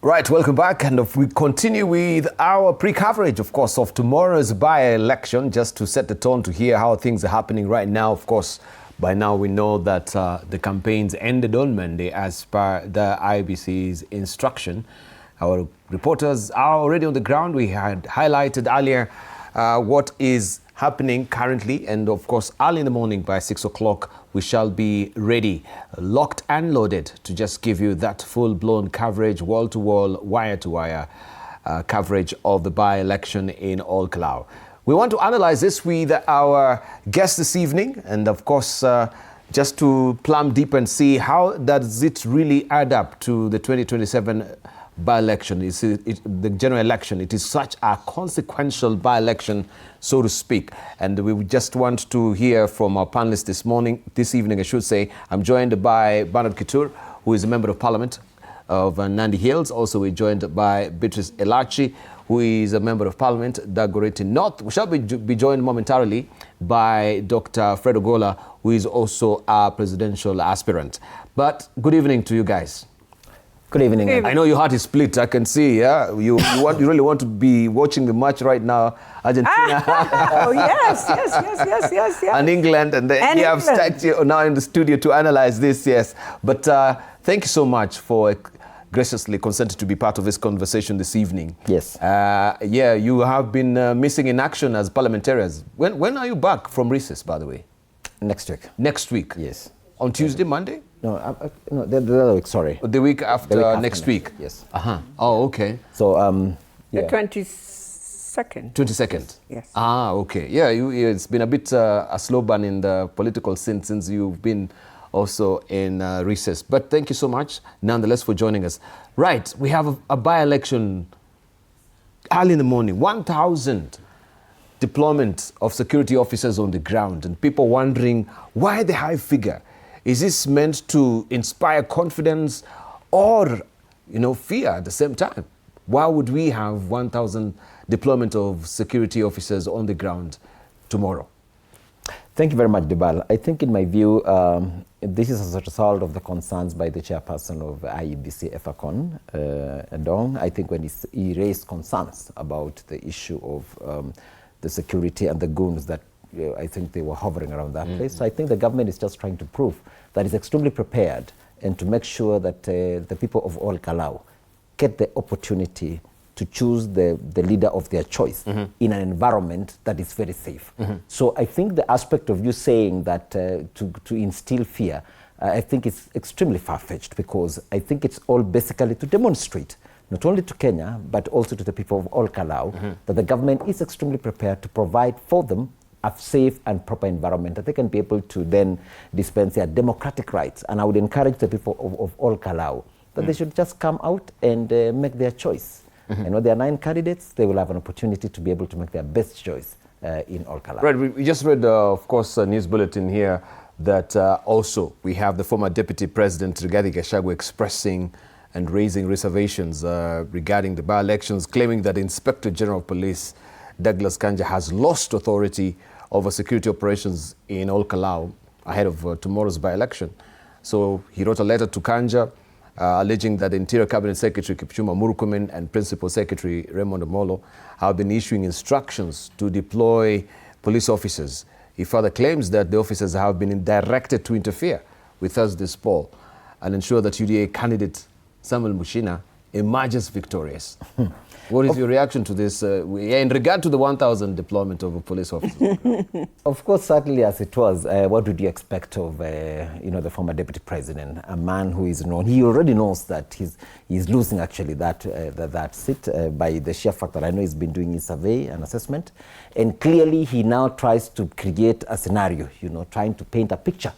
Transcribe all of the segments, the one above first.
Right, welcome back, and if we continue with our pre-coverage, of course, of tomorrow's by-election, just to set the tone to hear how things are happening right now. Of course, by now we know that the campaigns ended on Monday as per the IBC's instruction. Our reporters are already on the ground. We had highlighted earlier what is happening currently, and of course early in the morning by 6 o'clock we shall be ready, locked and loaded, to just give you that full-blown coverage, wall-to-wall, wire-to-wire coverage of the by-election in Kalou. We want to analyze this with our guest this evening, and of course just to plumb deep and see how does it really add up to the 2027 by-election. The general election. It is such a consequential by-election, so to speak. And we just want to hear from our panelists this evening, I should say. I'm joined by Bernard Kitur, who is a member of Parliament of Nandi Hills. Also, we're joined by Beatrice Elachi, who is a member of Parliament, Dagoretti North. We shall be joined momentarily by Dr. Fred Ogola, who is also a presidential aspirant. But good evening to you guys. Good evening. I know your heart is split. I can see. Yeah, you really want to be watching the match right now, Argentina. Oh yes. And England, and then you have stacked you now in the studio to analyze this. Yes, but thank you so much for graciously consenting to be part of this conversation this evening. Yes. Yeah, you have been missing in action as parliamentarians. When are you back from recess, by the way? Next week. Next week. Yes. On Tuesday, Monday? No, the other week, sorry. The week after next week? Yes. Oh, okay. So, The 22nd. 22nd? Yes. Okay. Yeah, it's been a bit a slow burn in the political scene since you've been also in recess. But thank you so much, nonetheless, for joining us. Right, we have a by-election early in the morning, 1,000 deployment of security officers on the ground, and people wondering why the high figure. Is this meant to inspire confidence or, fear at the same time? Why would we have 1,000 deployment of security officers on the ground tomorrow? Thank you very much, Debal. I think in my view, this is as a result of the concerns by the chairperson of IEBC, Efacon, Dong. I think when he raised concerns about the issue of the security and the goons that I think they were hovering around that place. So I think the government is just trying to prove that it's extremely prepared and to make sure that the people of Kalou get the opportunity to choose the leader of their choice in an environment that is very safe. So I think the aspect of you saying that to instill fear, I think it's extremely far-fetched, because I think it's all basically to demonstrate not only to Kenya, but also to the people of Kalou, that the government is extremely prepared to provide for them a safe and proper environment that they can be able to then dispense their democratic rights. And I would encourage the people of Kalou that they should just come out and make their choice. And when there are 9 candidates, they will have an opportunity to be able to make their best choice in Kalou. Right, we just read, of course, a news bulletin here that also we have the former Deputy President Rigathi Gachagua expressing and raising reservations regarding the by-elections, claiming that Inspector General of Police Douglas Kanja has lost authority over security operations in Kalou ahead of tomorrow's by-election. So he wrote a letter to Kanja alleging that Interior Cabinet Secretary Kipchumba Murkomen and Principal Secretary Raymond Omolo have been issuing instructions to deploy police officers. He further claims that the officers have been directed to interfere with Thursday's poll and ensure that UDA candidate Samuel Mushina emerges victorious. What is your reaction to this in regard to the 1,000 deployment of police officers? Of course, certainly as it was, what would you expect of the former deputy president, a man who is known? He already knows that he's losing actually that seat by the sheer fact that I know he's been doing his survey and assessment, and clearly he now tries to create a scenario, trying to paint a picture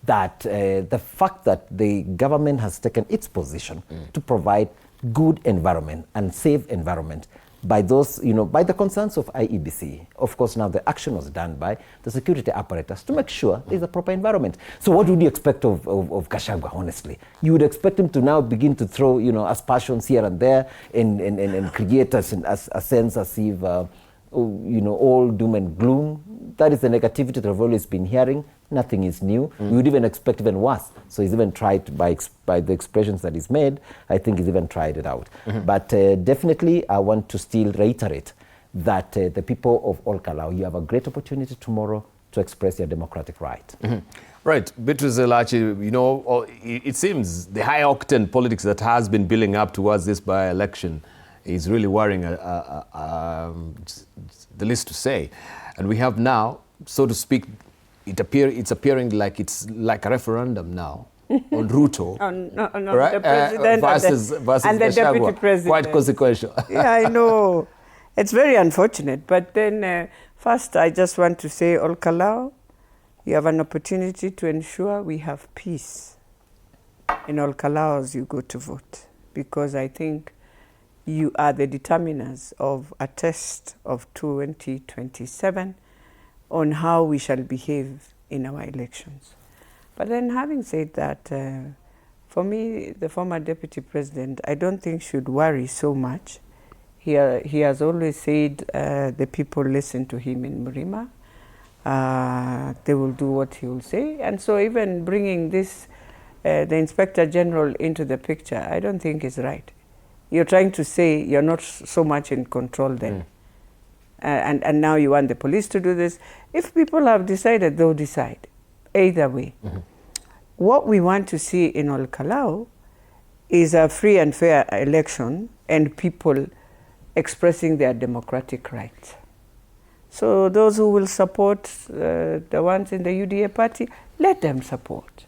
that the fact that the government has taken its position to provide good environment and safe environment by those, by the concerns of IEBC. Of course, now the action was done by the security apparatus to make sure there's a proper environment. So what would you expect of Gachagua, honestly? You would expect him to now begin to throw, aspersions here and there and create a sense as if all doom and gloom. That is the negativity that we've always been hearing. Nothing is new. We would even expect even worse. So he's even tried by the expressions that he's made. I think he's even tried it out. But definitely, I want to still reiterate that the people of All Kalou, you have a great opportunity tomorrow to express your democratic right. Right, Beatrice Elachi, it seems the high-octane politics that has been building up towards this by-election is really worrying, the least to say. And we have now, so to speak, it's appearing like it's like a referendum now on Ruto. Right? The president versus and the deputy president. Quite consequential. Yeah, I know. It's very unfortunate. But then first, I just want to say, All Kalou, you have an opportunity to ensure we have peace in All Kalou as you go to vote. Because I think you are the determiners of a test of 2027 on how we shall behave in our elections. But then having said that, for me, the former deputy president, I don't think should worry so much. He has always said the people listen to him in Mrima. They will do what he will say. And so even bringing this, the Inspector General into the picture, I don't think is right. You're trying to say you're not so much in control then. And now you want the police to do this. If people have decided, they'll decide. Either way. What we want to see in All Kalou is a free and fair election and people expressing their democratic rights. So those who will support the ones in the UDA party, let them support.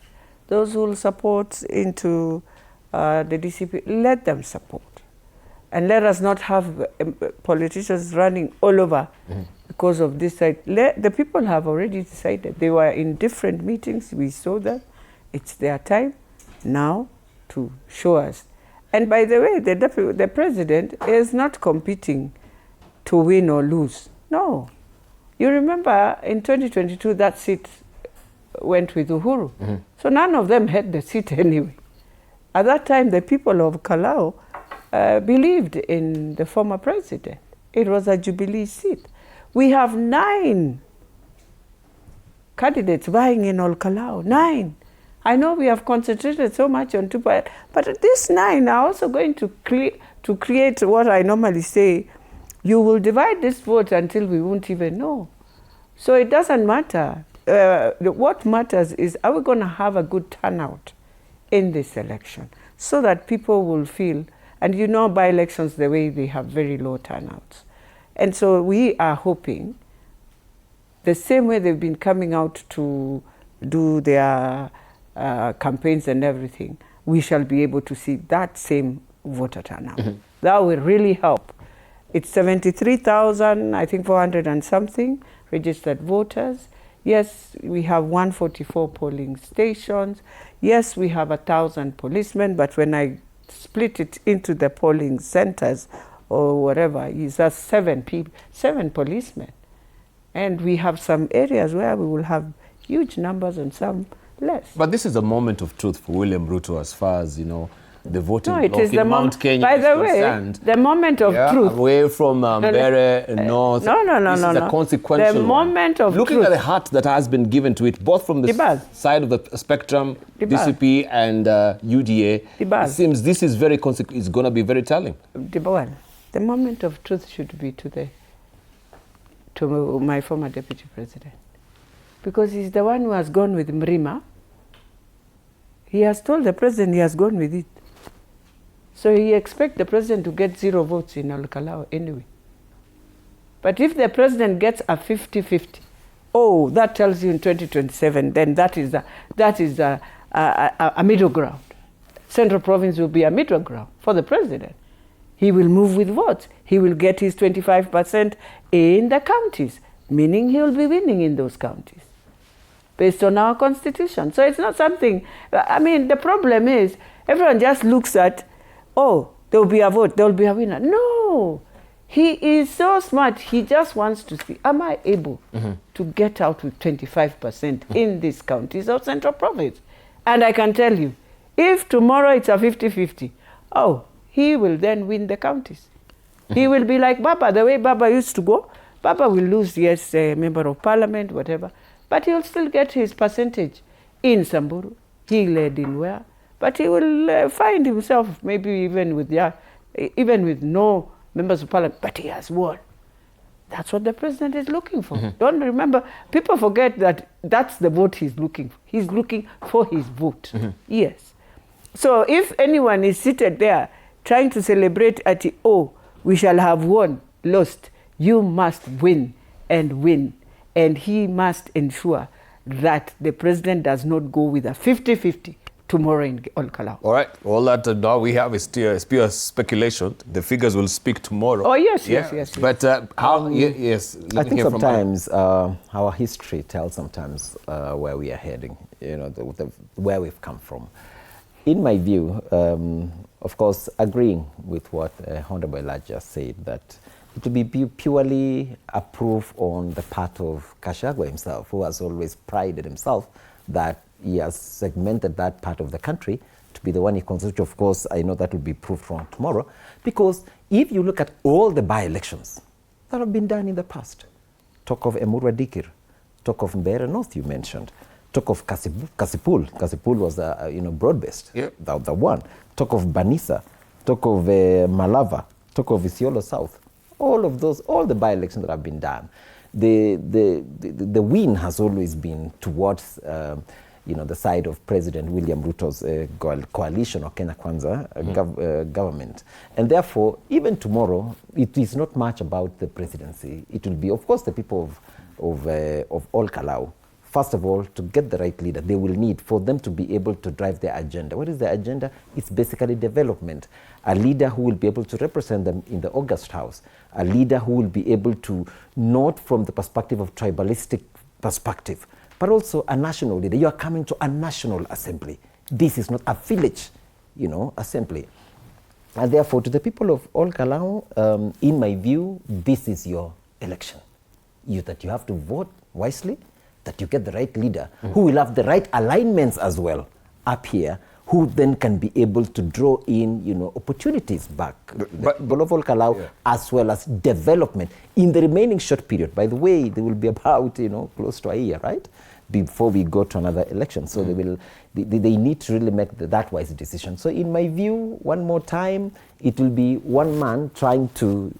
Those who will support into the DCP, let them support. And let us not have politicians running all over because of this side. The people have already decided. They were in different meetings. We saw that. It's their time now to show us. And by the way, the president is not competing to win or lose. No. You remember in 2022, that seat went with Uhuru. So none of them had the seat anyway. At that time, the people of Kalou believed in the former president. It was a Jubilee seat. We have 9 candidates vying in All Kalou. 9. I know we have concentrated so much on 2, but these 9 are also going to create what I normally say, you will divide this vote until we won't even know. So it doesn't matter. What matters is, are we going to have a good turnout in this election so that people will feel, and you know by-elections the way they have very low turnouts. And so we are hoping the same way they've been coming out to do their campaigns and everything, we shall be able to see that same voter turnout. That will really help. It's 73,000, I think 400 and something registered voters. Yes, we have 144 polling stations. Yes, we have 1,000 policemen, but when I split it into the polling centers or whatever, it's just 7 policemen. And we have some areas where we will have huge numbers and some less. But this is a moment of truth for William Ruto as far as, the voting no, it bloc is in Mount Kenya by is the concerned. way, the moment of truth. Away from Mbere, North. No. This is a consequential The moment of Looking truth. at the heart that has been given to it, both from the side of the spectrum, DCP and UDA, it seems this is is going to be very telling. The moment of truth should be to my former deputy president. Because he's the one who has gone with Mrima. He has told the president he has gone with it. So he expects the president to get 0 votes in All Kalou anyway. But if the president gets a 50-50, that tells you in 2027, then that is a middle ground. Central Province will be a middle ground for the president. He will move with votes. He will get his 25% in the counties, meaning he will be winning in those counties based on our constitution. So it's not something, the problem is everyone just looks at, there will be a vote, there will be a winner. No, he is so smart. He just wants to see, am I able to get out with 25% in these counties of Central Province? And I can tell you, if tomorrow it's a 50-50, he will then win the counties. He will be like Baba, the way Baba used to go. Baba will lose, yes, a member of parliament, whatever, but he'll still get his percentage in Samburu. He led in where, but he will find himself maybe even with no members of parliament, but he has won. That's what the president is looking for. Don't remember, people forget that that's the vote he's looking for. He's looking for his vote. Yes. So if anyone is seated there trying to celebrate at, oh, we shall have won, lost, you must win and win. And he must ensure that the president does not go with a 50-50 tomorrow in Kalou. All right. All that now we have is pure speculation. The figures will speak tomorrow. Oh, yes. But how, yes. I think sometimes our history tells sometimes where we are heading, where we've come from. In my view, of course, agreeing with what Honorable Elijah said, that it will be purely a proof on the part of Gachagua himself, who has always prided himself that he has segmented that part of the country to be the one he considers. Of course, I know that will be proved wrong tomorrow, because if you look at all the by-elections that have been done in the past, talk of Emurua Dikir, talk of Mbeere North you mentioned, talk of Kasipul. Kasipul was broad-based, the one. Talk of Banisa, talk of Malava, talk of Isiolo South. All of those, all the by-elections that have been done, the win has always been towards the side of President William Ruto's coalition or Kenya Kwanza government. And therefore, even tomorrow, it is not much about the presidency. It will be, of course, the people of all Kalou. First of all, to get the right leader, they will need for them to be able to drive their agenda. What is their agenda? It's basically development. A leader who will be able to represent them in the August House. A leader who will be able to, not from the perspective of tribalistic perspective, but also a national leader. You are coming to a national assembly. This is not a village, assembly. And therefore, to the people of all Kalou, in my view, this is your election. That you have to vote wisely, that you get the right leader who will have the right alignments as well up here, who then can be able to draw in, opportunities back, but all Kalou, as well as development in the remaining short period. By the way, there will be about, close to a year, right, before we go to another election. So they need to really make that wise decision. So in my view, one more time, it will be one man trying to,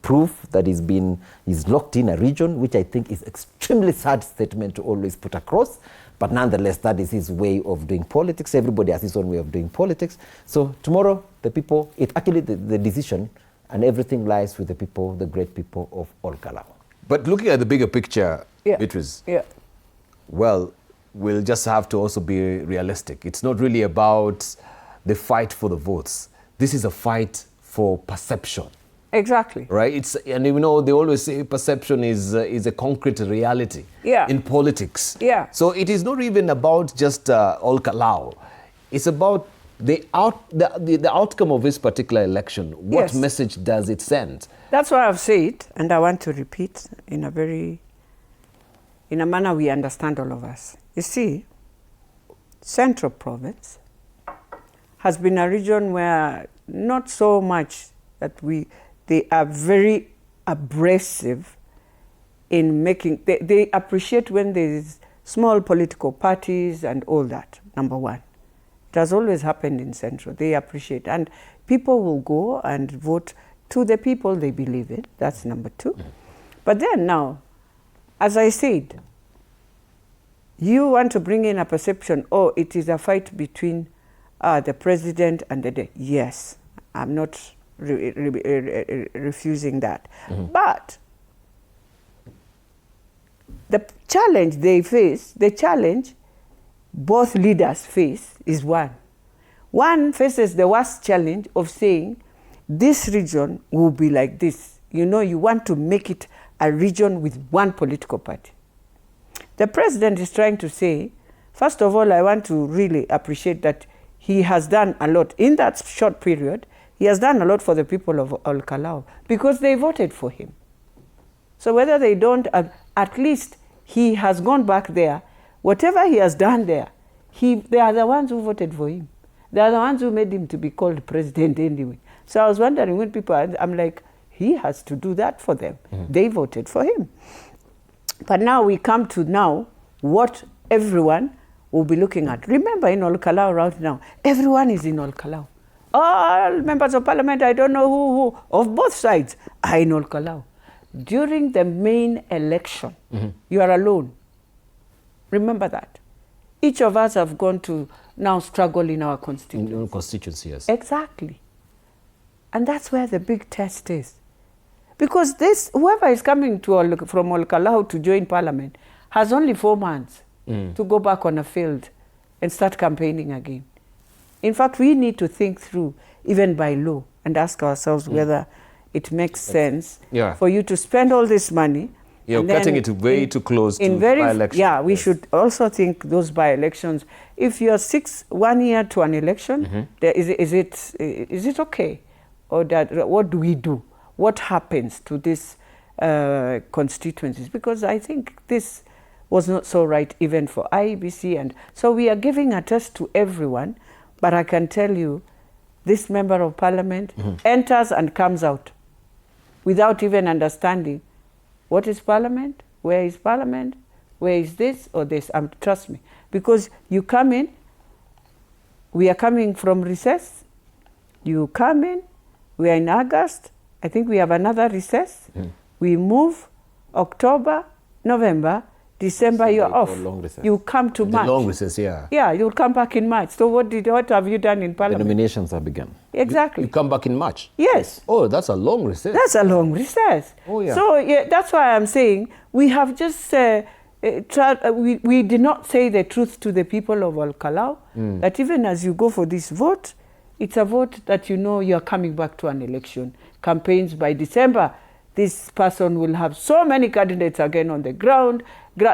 prove that he's locked in a region, which I think is extremely sad statement to always put across. But nonetheless, that is his way of doing politics. Everybody has his own way of doing politics. So tomorrow, the people, the decision and everything lies with the people, the great people of all Kalou. But looking at the bigger picture, Beatrice, well, we'll just have to also be realistic. It's not really about the fight for the votes. This is a fight for perception. Exactly. Right? And they always say perception is a concrete reality in politics. So it is not even about just all Kalou. It's about the outcome of this particular election. What message does it send? That's what I've said, and I want to repeat in a manner we understand, all of us. You see, Central Province has been a region where not so much that they are very abrasive in making, they appreciate when there is small political parties and all that, number one. It has always happened in Central. They appreciate, and people will go and vote to the people they believe in. That's number two. But then now, as I said, you want to bring in a perception, it is a fight between the president and the yes, I'm not refusing that. But the challenge they face, the challenge both leaders face is one. One faces the worst challenge of saying, this region will be like this. You want to make it a region with one political party. The president is trying to say, first of all, I want to really appreciate that he has done a lot. In that short period, he has done a lot for the people of all Kalou because they voted for him. So whether they don't, at least he has gone back there. Whatever he has done there, they are the ones who voted for him. They are the ones who made him to be called president anyway. So I was wondering when people, I'm like, he has to do that for them. They voted for him. But now we come to what everyone will be looking at. Remember, in Olkalau right now, everyone is in Olkalau. All members of parliament, I don't know who of both sides, are in Olkalau. During the main election, you are alone. Remember that. Each of us have gone to now struggle in our constituency. In constituency, yes. Exactly. And that's where the big test is. Because whoever is coming from Olkalau to join parliament has only 4 months to go back on a field and start campaigning again. In fact, we need to think through, even by law, and ask ourselves whether it makes sense for you to spend all this money. You're cutting it way too close to by-elections. Yeah, we should also think those by-elections. If you're 1 year to an election, is it okay? Or what do we do? What happens to these constituencies? Because I think this was not so right even for IEBC. And so we are giving a test to everyone. But I can tell you, this member of parliament enters and comes out without even understanding what is parliament, where is this or this. Trust me, because you come in, we are coming from recess, you come in, we are in August, I think we have another recess, we move October, November, December, you're off. You come to March. The long recess, yeah. Yeah, you'll come back in March. So what have you done in parliament? The nominations have begun. Exactly. You come back in March? Yes. Oh, that's a long recess. That's a long recess. Oh, yeah. So that's why I'm saying we have just we did not say the truth to the people of Olkalau, that even as you go for this vote, it's a vote that you know you're coming back to an election. Campaigns by December, this person will have so many candidates again on the ground.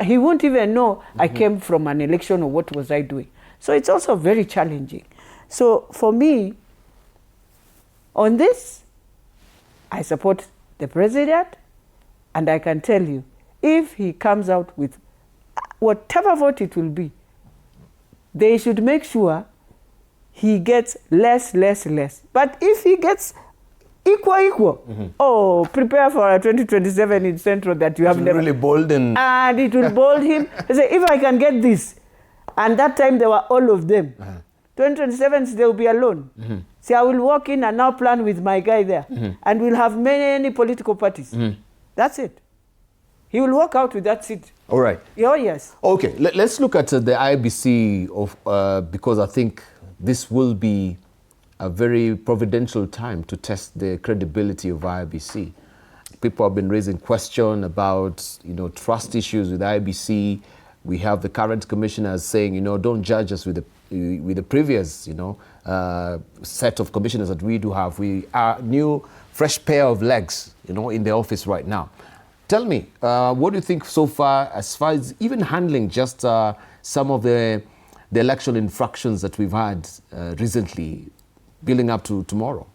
He won't even know I came from an election or what was I doing. So it's also very challenging. So for me, on this, I support the president, and I can tell you, if he comes out with whatever vote it will be, they should make sure he gets less. But if he gets equal, prepare for a 2027 in Central that you have never. Really bold and it will bold him. He say, if I can get this, and that time there were all of them. 2027 they will be alone. See, I will walk in and now plan with my guy there, and we'll have many political parties. That's it. He will walk out with that seat. All right. Oh, yes. Okay, let's look at the IBC because I think this will be a very providential time to test the credibility of IBC. People have been raising question about, trust issues with IBC. We have the current commissioners saying, don't judge us with the previous, set of commissioners that we do have. We are new, fresh pair of legs, in the office right now. Tell me, what do you think so far as even handling just some of the election infractions that we've had recently, building up to tomorrow?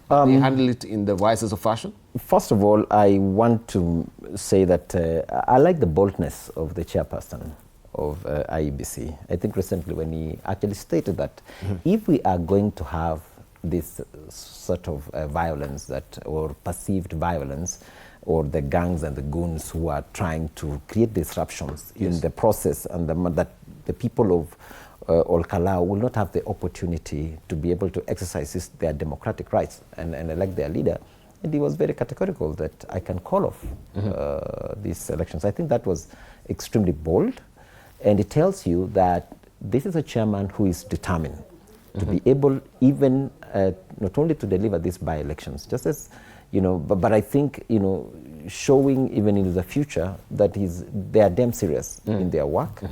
Do you handle it in the wisest of fashion? First of all, I want to say that I like the boldness of the chairperson of IEBC. I think recently when he actually stated that if we are going to have this sort of violence or perceived violence, or the gangs and the goons who are trying to create disruptions in the process, and that the people of Olkalau will not have the opportunity to be able to exercise their democratic rights and elect their leader. And he was very categorical that I can call off these elections. I think that was extremely bold, and it tells you that this is a chairman who is determined to be able even not only to deliver these by-elections, just as but I think, showing even in the future that they are damn serious in their work.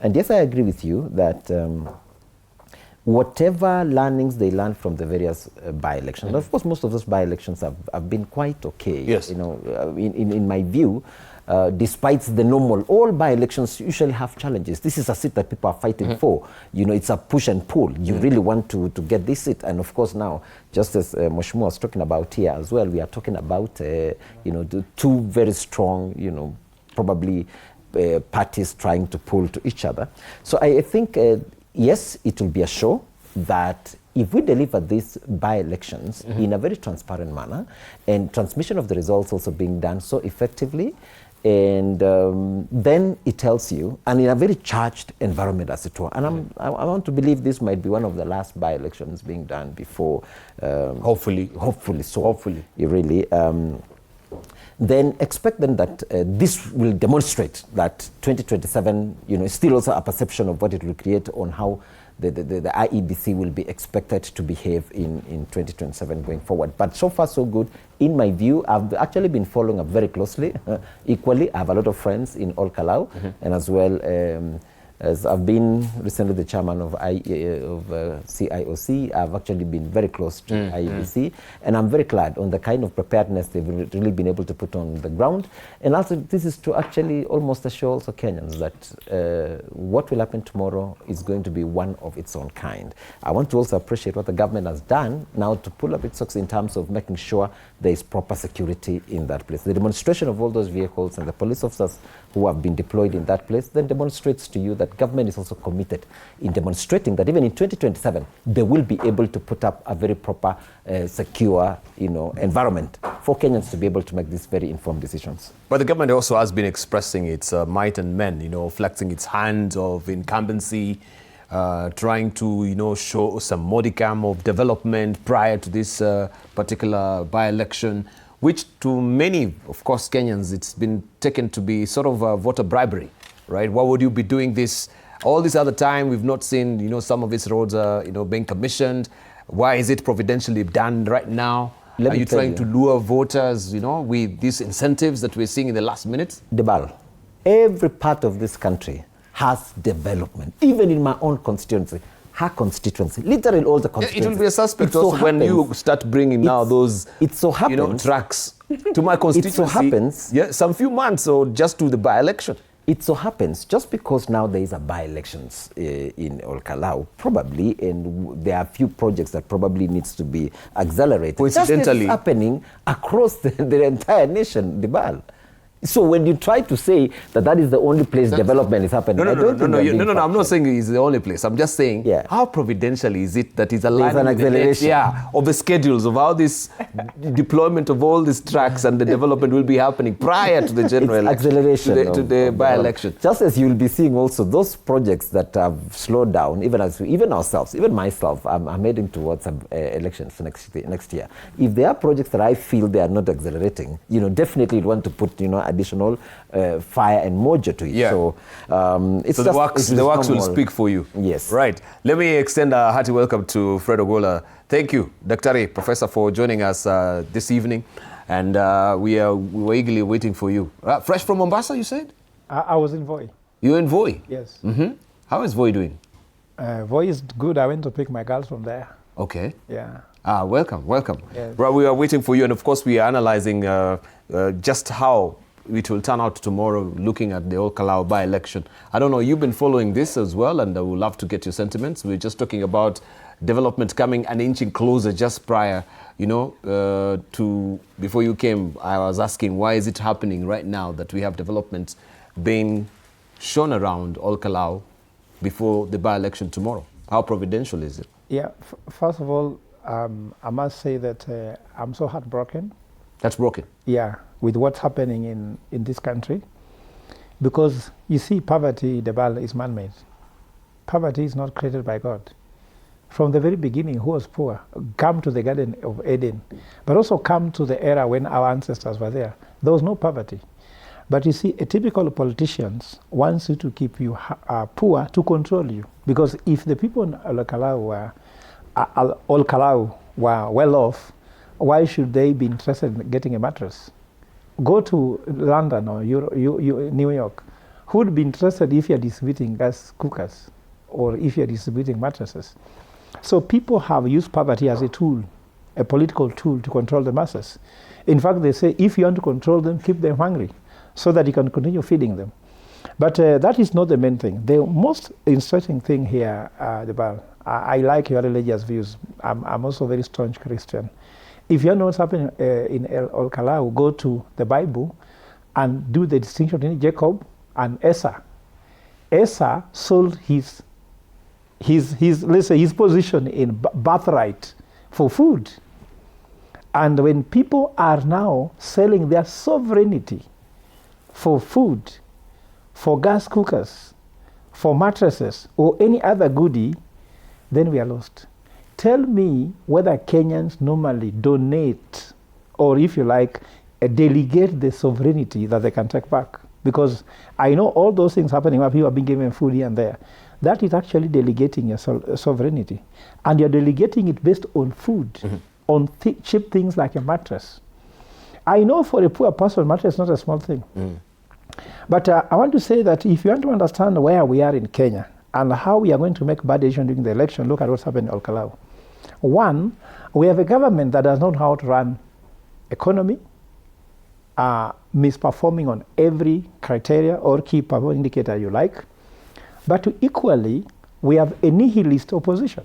And yes, I agree with you that whatever learnings they learn from the various by-elections, of course, most of those by-elections have been quite okay. Yes. In my view, despite the normal, all by-elections usually have challenges. This is a seat that people are fighting for. It's a push and pull. You really want to get this seat. And of course now, just as Mheshimiwa was talking about here as well, we are talking about, the two very strong, probably parties trying to pull to each other. So I think, yes, it will be a show that if we deliver these by-elections in a very transparent manner, and transmission of the results also being done so effectively, and then it tells you, and in a very charged environment as it were, and I want to believe this might be one of the last by-elections being done before. Hopefully so. Hopefully. Really. Then expect then that this will demonstrate that 2027, is still also a perception of what it will create on how the IEBC will be expected to behave in 2027 going forward. But so far so good. In my view, I've actually been following up very closely. Equally, I have a lot of friends in All Kalou, and as well as I've been recently the chairman of CIOC, I've actually been very close to IEBC, and I'm very glad on the kind of preparedness they've really been able to put on the ground. And also, this is to actually almost assure also Kenyans that what will happen tomorrow is going to be one of its own kind. I want to also appreciate what the government has done now to pull up its socks in terms of making sure there is proper security in that place. The demonstration of all those vehicles and the police officers who have been deployed in that place then demonstrates to you that government is also committed in demonstrating that even in 2027 they will be able to put up a very proper, secure, environment for Kenyans to be able to make these very informed decisions. But the government also has been expressing its might and men, flexing its hand of incumbency, trying to, show some modicum of development prior to this particular by-election, which to many, of course, Kenyans, it's been taken to be sort of voter bribery, right? Why would you be doing this? All this other time, we've not seen, some of these roads, being commissioned. Why is it providentially done right now? Are you trying to lure voters, with these incentives that we're seeing in the last minute? Debal, every part of this country has development, even in my own constituency. Her constituency, literally all the constituencies. It will be a suspect also when you start bringing now those, tracks to my constituency. It so happens. Yeah, some few months or just to the by-election. It so happens, just because now there is a by-elections in All Kalou, probably, and there are a few projects that probably needs to be accelerated. Coincidentally. Just is happening across the entire nation, Debal. So when you try to say that is the only place development is happening, no, I'm not saying it's the only place. I'm just saying how providentially is it that is aligning with the next, of the schedules of how this deployment of all these tracks and the development will be happening prior to the general election, acceleration to the by-election. Just as you will be seeing also those projects that have slowed down, even ourselves, even myself, I'm heading towards elections next year. If there are projects that I feel they are not accelerating, definitely you'd want to put, additional fire and mojo to it. Yeah. So it's so the works will speak for you. Yes. Right. Let me extend a hearty welcome to Fred Ogola. Thank you, Dr. Professor, for joining us this evening. And we were eagerly waiting for you. Fresh from Mombasa, you said? I was in Voi. You're in Voi? Yes. Mm-hmm. How is Voi doing? Voi is good. I went to pick my girls from there. Okay. Yeah. Welcome. Yes. Right, we are waiting for you. And of course, we are analyzing just how it will turn out tomorrow, looking at the All Kalou by-election. I don't know, you've been following this as well, and I would love to get your sentiments. We're just talking about development coming and inching closer just prior, to before you came. I was asking, why is it happening right now that we have developments being shown around All Kalou before the by-election tomorrow? How providential is it? Yeah, first of all, I must say that I'm so heartbroken. That's broken? Yeah, with what's happening in this country. Because you see, poverty, Debal, is man-made. Poverty is not created by God. From the very beginning, who was poor? Come to the Garden of Eden, but also come to the era when our ancestors were there. There was no poverty. But you see, a typical politicians wants you to keep you poor to control you. Because if the people in All Kalou were well off, why should they be interested in getting a mattress? Go to London or New York. Who would be interested if you're distributing gas cookers or if you're distributing mattresses? So people have used poverty as a tool, a political tool to control the masses. In fact, they say if you want to control them, keep them hungry so that you can continue feeding them. But that is not the main thing. The most interesting thing here, Debal, I like your religious views. I'm also a very staunch Christian. If you know what's happening in All Kalou, go to the Bible and do the distinction between Jacob and Esau. Esau sold his let's say his position in birthright for food. And when people are now selling their sovereignty for food, for gas cookers, for mattresses, or any other goodie, then we are lost. Tell me whether Kenyans normally donate, or if you like, delegate the sovereignty that they can take back. Because I know all those things happening where people are being given food here and there. That is actually delegating your sovereignty. And you're delegating it based on food, on cheap things like a mattress. I know for a poor person, mattress is not a small thing. But I want to say that if you want to understand where we are in Kenya and how we are going to make bad decisions during the election, look at what's happened in Kalou. One, we have a government that does not know how to run economy, misperforming on every criteria or key performance indicator you like. But equally, we have a nihilist opposition.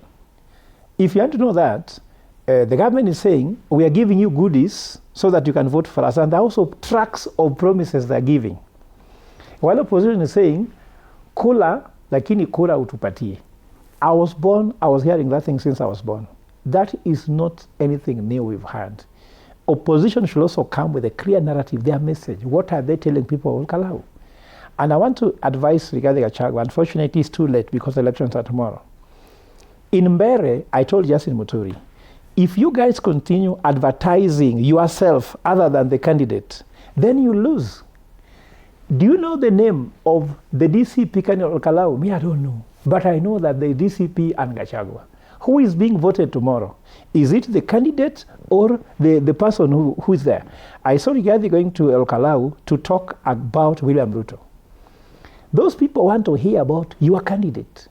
If you want to know that, the government is saying, we are giving you goodies so that you can vote for us. And there are also tracks of promises they're giving. While opposition is saying, kula, lakini kura utupatie. I was hearing that thing since I was born. That is not anything new we've had. Opposition should also come with a clear narrative, their message. What are they telling people of Kalou? And I want to advise regarding Gachagua. Unfortunately, it's too late because the elections are tomorrow. In Mbere, I told Justin Muturi, if you guys continue advertising yourself other than the candidate, then you lose. Do you know the name of the DCP candidate of Kalou? Me, I don't know. But I know that the DCP and Gachagua. Who is being voted tomorrow? Is it the candidate or the person who is there? I saw Rigathi going to Kalou to talk about William Ruto. Those people want to hear about your candidate.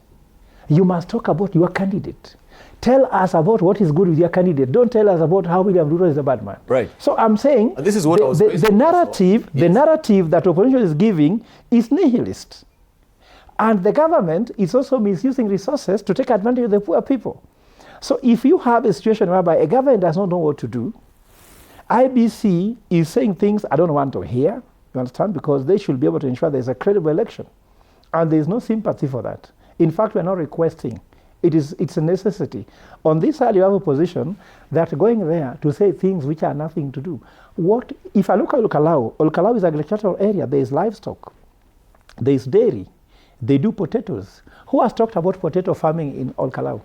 You must talk about your candidate. Tell us about what is good with your candidate. Don't tell us about how William Ruto is a bad man. Right. So I'm saying this is what the narrative that opposition is giving is nihilist. And the government is also misusing resources to take advantage of the poor people. So if you have a situation whereby a government does not know what to do, IBC is saying things I don't want to hear, you understand, because they should be able to ensure there's a credible election. And there's no sympathy for that. In fact, we're not requesting. It's a necessity. On this side, you have a position that going there to say things which are nothing to do. What if I look at Kalou is an agricultural area. There is livestock. There is dairy. They do potatoes. Who has talked about potato farming in Kalou?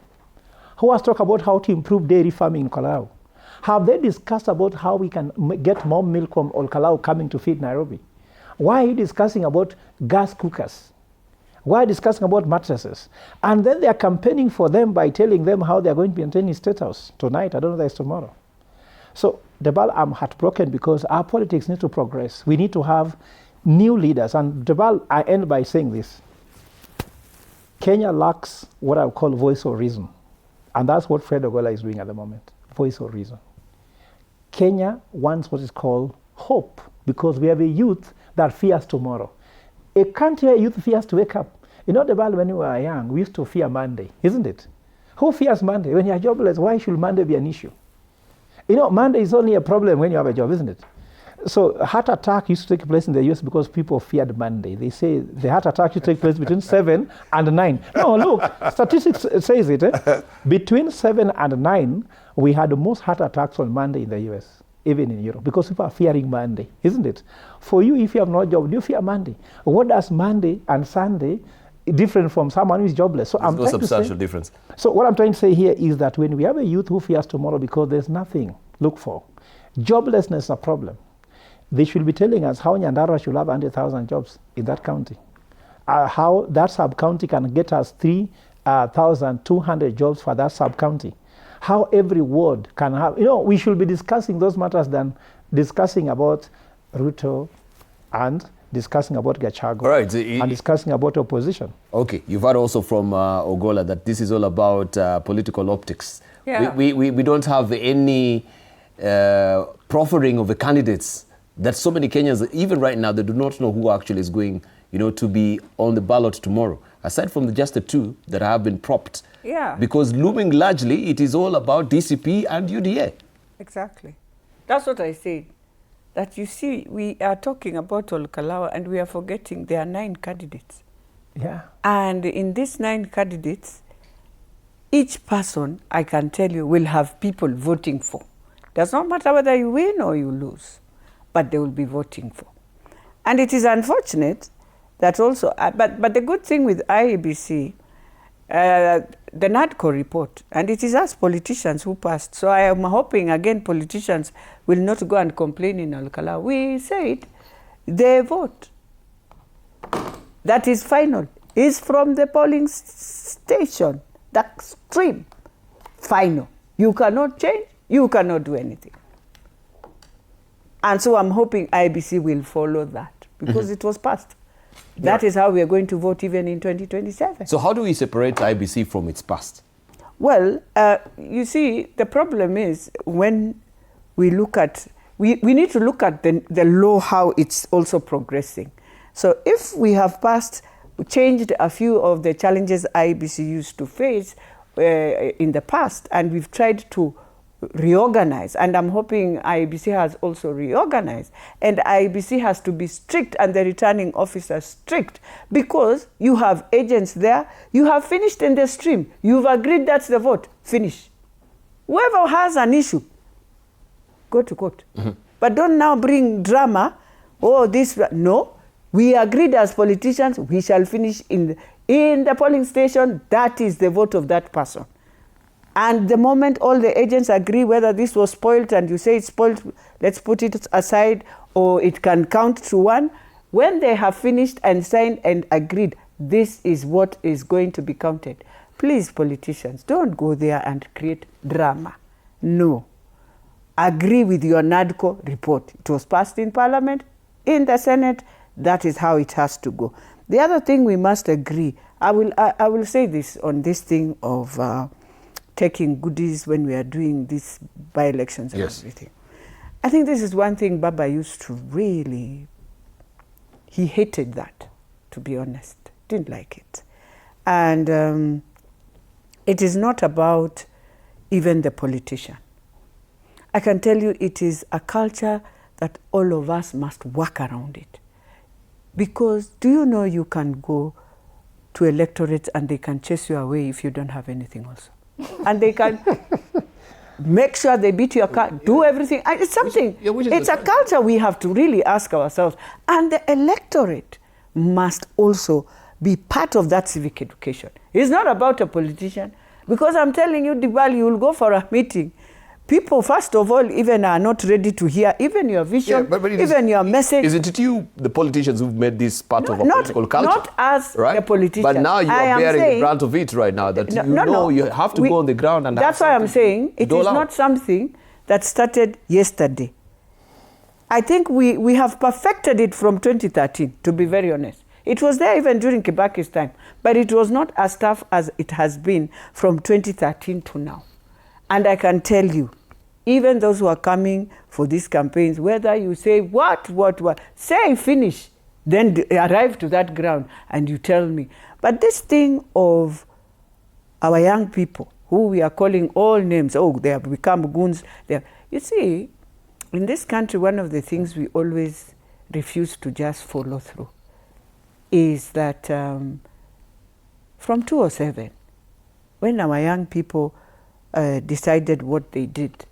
Who has talked about how to improve dairy farming in Kalou? Have they discussed about how we can get more milk from Kalou coming to feed Nairobi? Why are you discussing about gas cookers? Why are you discussing about mattresses? And then they are campaigning for them by telling them how they are going to maintain his State House tonight. I don't know if that's tomorrow. So, Debal, I'm heartbroken because our politics need to progress. We need to have new leaders. And Debal, I end by saying this. Kenya lacks what I call voice of reason. And that's what Fred Ogola is doing at the moment, voice of reason. Kenya wants what is called hope because we have a youth that fears tomorrow. A country where youth fears to wake up. You know, when we were young, we used to fear Monday, isn't it? Who fears Monday? When you're jobless, why should Monday be an issue? You know, Monday is only a problem when you have a job, isn't it? So heart attack used to take place in the US because people feared Monday. They say the heart attack used to take place between 7 and 9. No, look, statistics says it. Between 7 and 9, we had the most heart attacks on Monday in the US, even in Europe, because people are fearing Monday, isn't it? For you, if you have no job, do you fear Monday? What does Monday and Sunday different from someone who is jobless? So there's no substantial difference. So what I'm trying to say here is that when we have a youth who fears tomorrow because there's nothing look for, joblessness is a problem. They should be telling us how Nyandarua should have 100,000 jobs in that county. How that sub-county can get us 3,200 jobs for that sub-county. How every ward can have, you know, we should be discussing those matters than discussing about Ruto and discussing about Gachagua, right, and discussing about opposition. Okay, you've heard also from Ogola that this is all about political optics. Yeah. We don't have any proffering of the candidates that so many Kenyans, even right now, they do not know who actually is going, you know, to be on the ballot tomorrow. Aside from just the two that have been propped. Yeah. Because looming largely, it is all about DCP and UDA. Exactly. That's what I said. That you see, we are talking about Kalou and we are forgetting there are 9 candidates. Yeah. And in these 9 candidates, each person, I can tell you, will have people voting for. Does not matter whether you win or you lose, but they will be voting for. And it is unfortunate that also, but the good thing with IEBC, the NADCO report, and it is us politicians who passed, so I am hoping again politicians will not go and complain in Kalou. We said they vote. That is final. Is from the polling station, that stream, final. You cannot change, you cannot do anything. And so I'm hoping IBC will follow that because it was passed. That is how we are going to vote even in 2027. So how do we separate IBC from its past? Well, you see, the problem is when we look at, we need to look at the law, how it's also progressing. So if we have changed a few of the challenges IBC used to face in the past, and we've tried to reorganize, and I'm hoping IBC has also reorganized, and IBC has to be strict and the returning officers strict, because you have agents there, you have finished in the stream, you've agreed that's the vote, finish. Whoever has an issue, go to court. But don't now bring drama, no, we agreed as politicians, we shall finish in the polling station, that is the vote of that person. And the moment all the agents agree whether this was spoiled and you say it's spoiled, let's put it aside, or it can count to one, when they have finished and signed and agreed, this is what is going to be counted. Please, politicians, don't go there and create drama. No. Agree with your NADCO report. It was passed in Parliament, in the Senate, that is how it has to go. The other thing we must agree, I will say this on this thing of taking goodies when we are doing these by-elections and everything. I think this is one thing Baba used to really, he hated that, to be honest, didn't like it. And it is not about even the politician. I can tell you it is a culture that all of us must work around it. Because do you know you can go to electorates and they can chase you away if you don't have anything also? And they can make sure they beat your car, do everything. It's something, it's a culture we have to really ask ourselves. And the electorate must also be part of that civic education. It's not about a politician, because I'm telling you, Dibali, you will go for a meeting. People, first of all, even are not ready to hear even your vision, even your message. Isn't it you, the politicians, who've made this part of a political culture? Not as the politicians. But now you are bearing the brunt of it right now. That you have to go on the ground and that's why I'm saying it is not something that started yesterday. I think we have perfected it from 2013, to be very honest. It was there even during Kibaki's time, but it was not as tough as it has been from 2013 to now. And I can tell you, even those who are coming for these campaigns, whether you say what, say finish, then arrive to that ground and you tell me. But this thing of our young people, who we are calling all names, they have become goons. You see, in this country, one of the things we always refuse to just follow through is that from 2007, when our young people decided what they did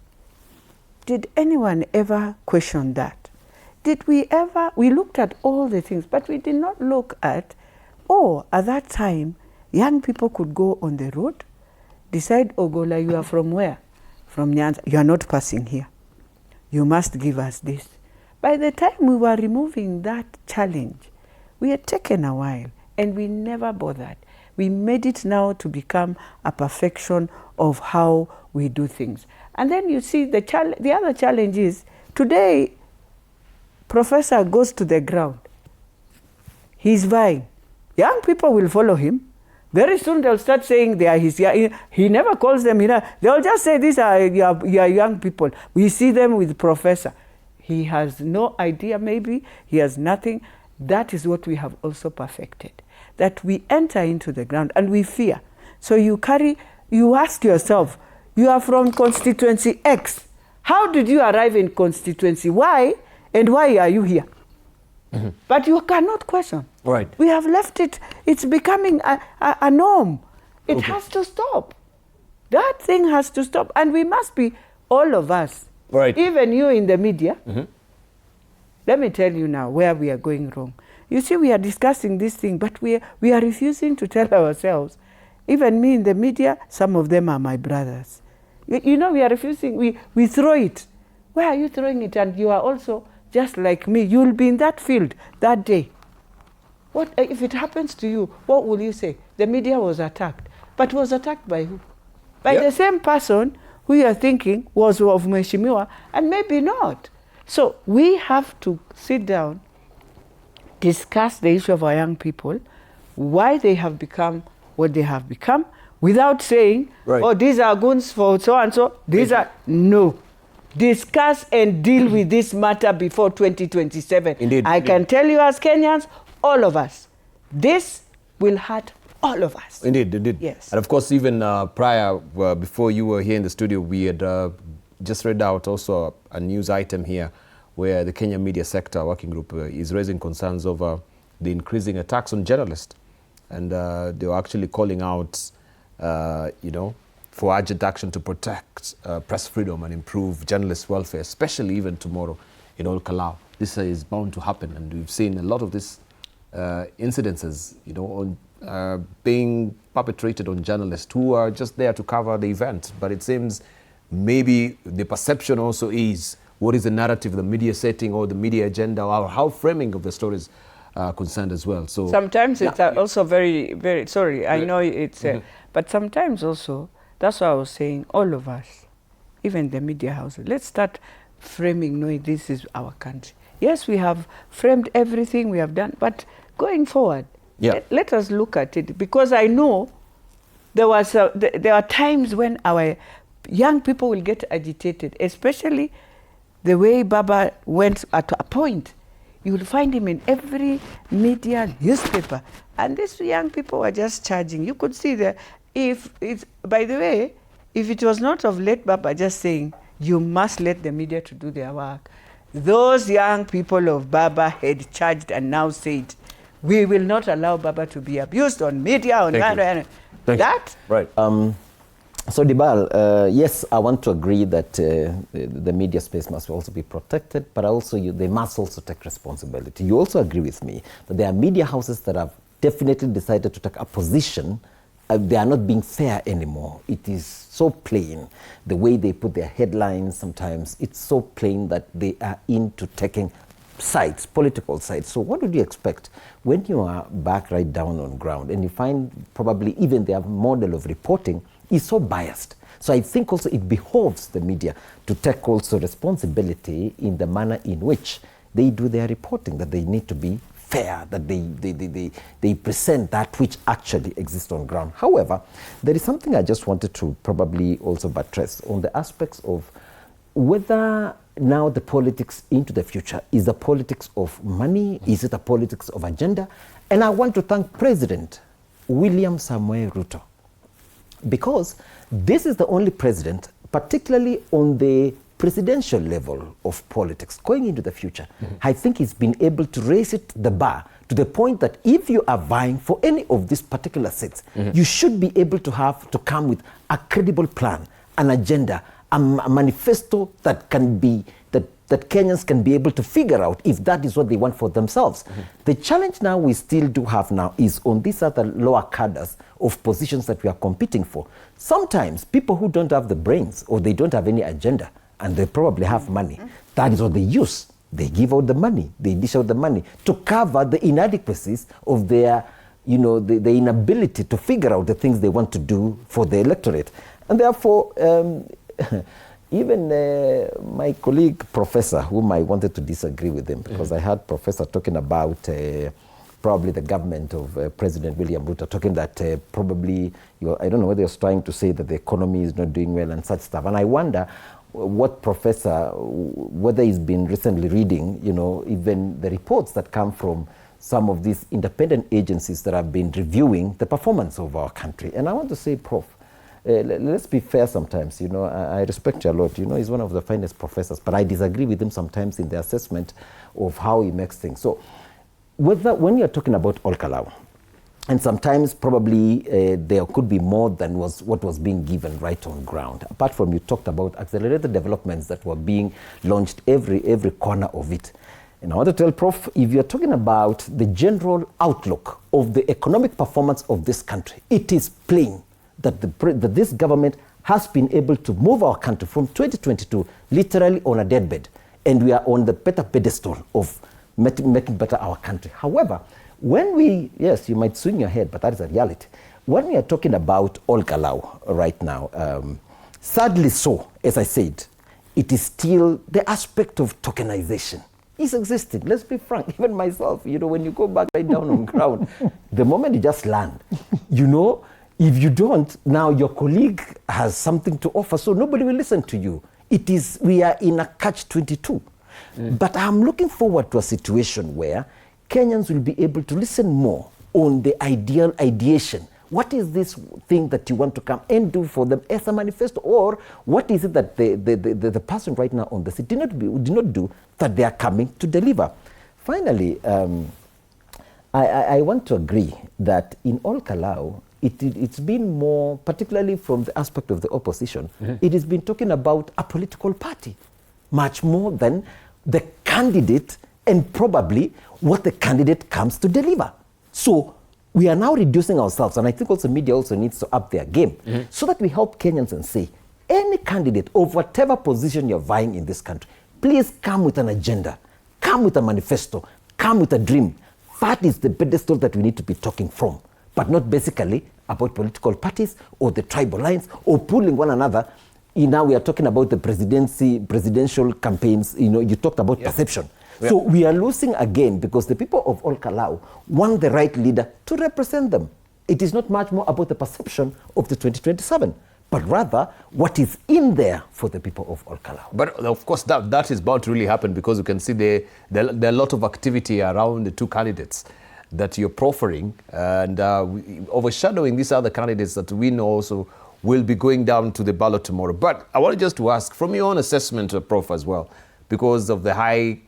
anyone ever question that? Did we ever? We looked at all the things, but we did not look at, at that time, young people could go on the road, decide, Ogola, you are from where? From Nyanza. You are not passing here. You must give us this. By the time we were removing that challenge, we had taken a while, and we never bothered. We made it now to become a perfection of how we do things. And then you see the other challenge is, today, professor goes to the ground. He's vying. Young people will follow him. Very soon they'll start saying they are his. He never calls them. They'll just say, these are your young people. We see them with professor. He has no idea, maybe. He has nothing. That is what we have also perfected. That we enter into the ground and we fear. So you ask yourself, you are from constituency X. How did you arrive in constituency Y, and why are you here? Mm-hmm. But you cannot question. Right. We have left it. It's becoming a norm. It has to stop. That thing has to stop. And we must be, all of us, Right. even you in the media. Let me tell you now where we are going wrong. You see, we are discussing this thing, but we are refusing to tell ourselves. Even me in the media, some of them are my brothers. You know, we are refusing. We throw it. Where are you throwing it? And you are also just like me. You'll be in that field that day. What if it happens to you? What will you say? The media was attacked. But was attacked by who? By the same person who you are thinking was of Mheshimiwa, and maybe not. So we have to sit down, discuss the issue of our young people, why they have become what they have become, without saying, oh, these are goons for so and so. These are, no. Discuss and deal with this matter before 2027. Indeed. I can tell you as Kenyans, all of us, this will hurt all of us. Indeed. Yes. And of course, even prior, before you were here in the studio, we had just read out also a news item here where the Kenya Media Sector Working Group is raising concerns over the increasing attacks on journalists. And they were actually calling out, for urgent action to protect press freedom and improve journalist welfare, especially even tomorrow in Old Kalou. This is bound to happen, and we've seen a lot of these incidences, being perpetrated on journalists who are just there to cover the event. But it seems maybe the perception also is what is the narrative, the media setting or the media agenda, or how framing of the stories concerned as well. So sometimes it's also very, very, sorry, I know it's, but sometimes also, that's why I was saying, all of us, even the media houses, let's start framing, knowing this is our country. Yes, we have framed everything we have done, but going forward, let us look at it, because I know there are times when our young people will get agitated, especially the way Baba went at a point. You will find him in every media, newspaper. And these young people were just charging. You could see that by the way, if it was not of late Baba just saying, you must let the media to do their work, those young people of Baba had charged and now said, we will not allow Baba to be abused on media, on that. Right. So Dibal, yes, I want to agree that the media space must also be protected, but also they must also take responsibility. You also agree with me that there are media houses that have definitely decided to take a position. They are not being fair anymore. It is so plain. The way they put their headlines sometimes, it's so plain that they are into taking sides, political sides. So what would you expect when you are back right down on ground and you find probably even their model of reporting is so biased? So I think also it behoves the media to take also responsibility in the manner in which they do their reporting, that they need to be fair, that they present that which actually exists on ground. However, there is something I just wanted to probably also buttress on the aspects of whether now the politics into the future is the politics of money, is it a politics of agenda? And I want to thank President William Samoei Ruto, because this is the only president, particularly on the presidential level of politics going into the future. I think he's been able to raise the bar to the point that if you are vying for any of these particular seats, you should be able to come with a credible plan, an agenda, a manifesto that can be that Kenyans can be able to figure out if that is what they want for themselves. The challenge now we still do have now is on these other lower cadres of positions that we are competing for. Sometimes people who don't have the brains or they don't have any agenda and they probably have money, that is what they use. They give out the money, they dish out the money to cover the inadequacies of their, the inability to figure out the things they want to do for the electorate. And therefore, even my colleague Professor, whom I wanted to disagree with him, because I heard Professor talking about probably the government of President William Ruto, talking that probably, I don't know whether he was trying to say that the economy is not doing well and such stuff. And I wonder what Professor, whether he's been recently reading, even the reports that come from some of these independent agencies that have been reviewing the performance of our country. And I want to say, Prof, let's be fair sometimes. I respect you a lot. He's one of the finest professors, but I disagree with him sometimes in the assessment of how he makes things. So when you're talking about Old Kalou, And sometimes probably there could be more than what was being given right on ground. Apart from, you talked about accelerated developments that were being launched every corner of it. And I want to tell Prof, if you're talking about the general outlook of the economic performance of this country, it is plain that, that this government has been able to move our country from 2022 literally on a deadbed, and we are on the better pedestal of making better our country. However, when we, yes, you might swing your head, but that is a reality. When we are talking about Kalou right now, sadly so, as I said, it is still the aspect of tokenization is existing. Let's be frank, even myself, you know, when you go back right down on ground, the moment you just land, you know, if you don't, now your colleague has something to offer, so nobody will listen to you. It is, we are in a catch-22. But I'm looking forward to a situation where Kenyans will be able to listen more on the ideation. What is this thing that you want to come and do for them as a manifesto? Or what is it that the person right now on the seat did not do that they are coming to deliver? Finally, I want to agree that in Kalou, it's been more, particularly from the aspect of the opposition, it has been talking about a political party, much more than the candidate and probably what the candidate comes to deliver. So we are now reducing ourselves, and I think also media also needs to up their game, so that we help Kenyans and say, any candidate of whatever position you're vying in this country, please come with an agenda, come with a manifesto, come with a dream. That is the pedestal that we need to be talking from, but not basically about political parties or the tribal lines or pulling one another. Now we are talking about the presidential campaigns. You know, you talked about perception. Yeah. So we are losing again because the people of Kalou want the right leader to represent them. It is not much more about the perception of the 2027, but rather what is in there for the people of Kalou. But of course, that is about to really happen, because you can see there are a lot of activity around the two candidates that you're proffering, and overshadowing these other candidates that we know also will be going down to the ballot tomorrow. But I wanted just to ask, from your own assessment, Prof, as well, because of the high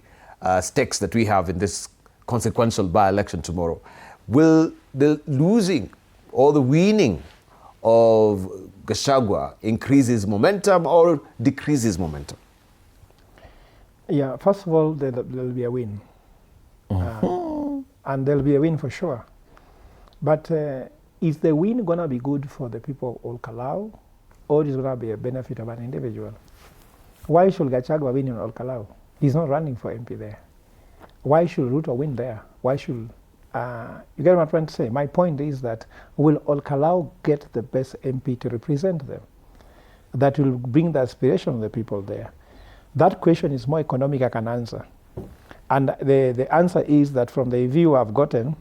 stakes that we have in this consequential by-election tomorrow, will the losing or the winning of Gachagua increase his momentum or decrease his momentum? Yeah, first of all, there'll be a win. And there'll be a win for sure. But is the win going to be good for the people of Kalou, or is it going to be a benefit of an individual? Why should Gachagua win in Kalou? He's not running for MP there. Why should Ruto win there? Why should... you get what I'm trying to say? My point is that will Kalou get the best MP to represent them? That will bring the aspiration of the people there. That question is more economic, I can answer. And the answer is that from the view I've gotten,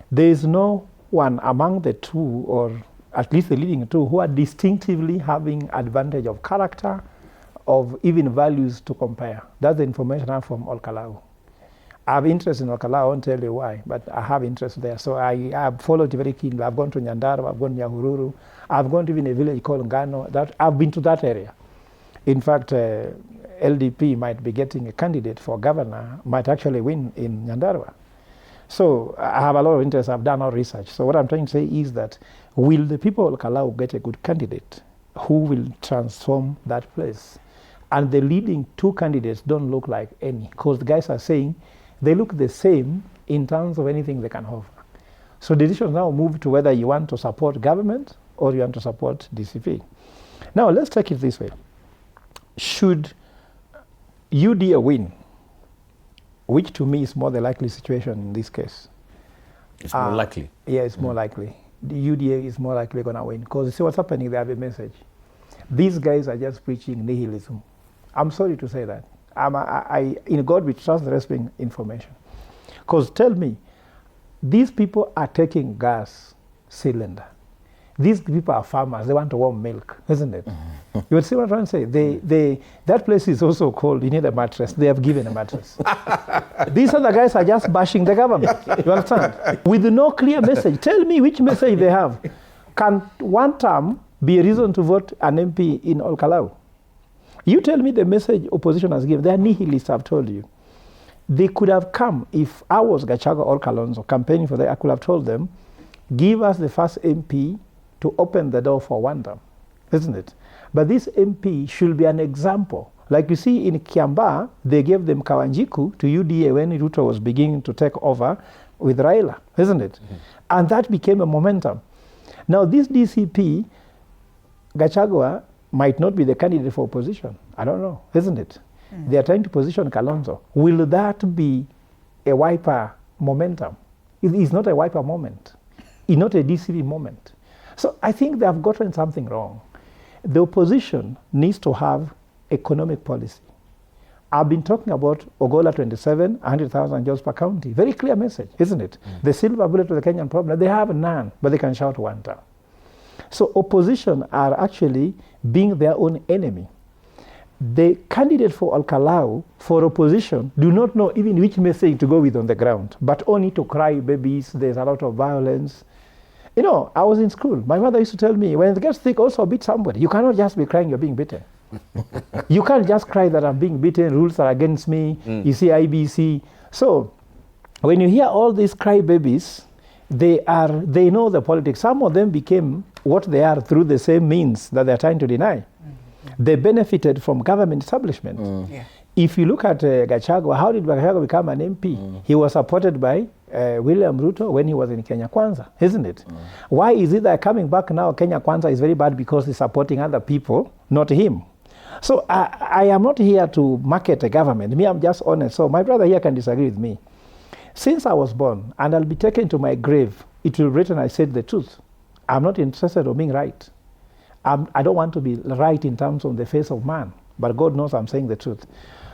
there is no one among the two, or at least the leading two, who are distinctively having advantage of character, of even values to compare. That's the information I have from Kalou. I have interest in Kalou, I won't tell you why, but I have interest there. So I have followed it very keenly. I've gone to Nyandarua, I've gone to Nyahururu, I've gone to even a village called Ngano. I've been to that area. In fact, LDP might be getting a candidate for governor, might actually win in Nyandarua. So I have a lot of interest. I've done our research. So what I'm trying to say is that will the people of Kalou get a good candidate who will transform that place? And the leading two candidates don't look like any, because the guys are saying they look the same in terms of anything they can offer. So the decision now move to whether you want to support government or you want to support DCP. Now let's take it this way. Should UDA win, which to me is more the likely situation in this case. It's more likely? Yeah, it's more likely. The UDA is more likely going to win, because you see what's happening, they have a message. These guys are just preaching nihilism. I'm sorry to say that. In God we trust, the rest being information. Because tell me, these people are taking gas cylinder. These people are farmers, they want to warm milk, isn't it? You would see what I'm trying to say? That place is also called, you need a mattress. They have given a mattress. These other guys are just bashing the government. You understand? With no clear message. Tell me which message they have. Can one term be a reason to vote an MP in Kalou? You tell me the message opposition has given. They are nihilists, I've told you. They could have come, if I was Gachagua or Kalonzo campaigning for them, I could have told them, give us the first MP to open the door for one term, isn't it? But this MP should be an example. Like you see in Kiambaa, they gave them Kawanjiku to UDA when Ruto was beginning to take over with Raila, isn't it? Mm-hmm. And that became a momentum. Now this DCP, Gachagua, might not be the candidate for opposition. I don't know, isn't it? Mm. They are trying to position Kalonzo. Will that be a wiper momentum? It is not a wiper moment. It's not a DCP moment. So I think they have gotten something wrong. The opposition needs to have economic policy. I've been talking about Ogola 27, 100,000 jobs per county. Very clear message, isn't it? Mm. The silver bullet to the Kenyan problem, they have none, but they can shout one time. So opposition are actually being their own enemy. The candidate for Kalou, for opposition, do not know even which message to go with on the ground, but only to cry babies, there's a lot of violence. You know, I was in school. My mother used to tell me, when it gets thick, also beat somebody. You cannot just be crying you're being beaten. You can't just cry that I'm being beaten, rules are against me, you see IBC. So when you hear all these crybabies, they know the politics. Some of them became what they are through the same means that they're trying to deny. They benefited from government establishment. Yeah. If you look at Gachagua, how did Gachagua become an MP? He was supported by William Ruto when he was in Kenya Kwanza, isn't it? Why is it that coming back now, Kenya Kwanza is very bad because he's supporting other people, not him? So I am not here to market a government. Me, I'm just honest. So my brother here can disagree with me. Since I was born, and I'll be taken to my grave, it will be written I said the truth. I'm not interested in being right. I don't want to be right in terms of the face of man, but God knows I'm saying the truth.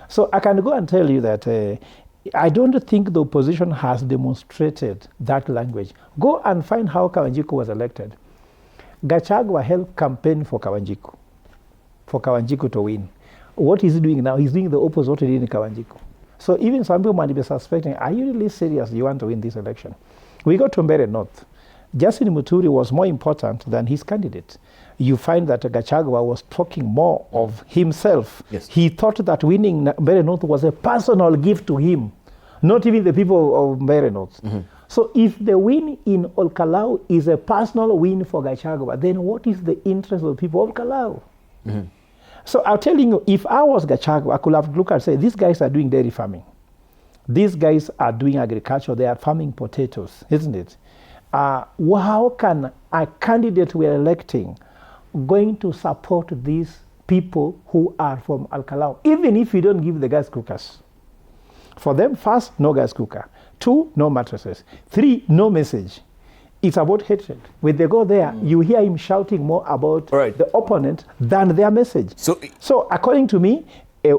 So I can go and tell you that I don't think the opposition has demonstrated that language. Go and find how Kawanjiku was elected. Gachagua helped campaign for Kawanjiku to win. What is he doing now? He's doing the opposite of what he did in Kawanjiku. So even some people might be suspecting, are you really serious you want to win this election? We got to Mbeere North. Justin Muturi was more important than his candidate. You find that Gachagua was talking more of himself. Yes. He thought that winning Mbeere North was a personal gift to him, not even the people of Mbeere North. Mm-hmm. So if the win in Kalou is a personal win for Gachagua, then what is the interest of the people of Kalou? Mm-hmm. So I'm telling you, if I was Gachagua, I could have looked and said, these guys are doing dairy farming. These guys are doing agriculture. They are farming potatoes, isn't it? How can a candidate we're electing going to support these people who are from Kalou, even if you don't give the gas cookers? For them, first, no gas cooker. 2, no mattresses. 3, no message. It's about hatred. When they go there, you hear him shouting more about the opponent than their message. So according to me, a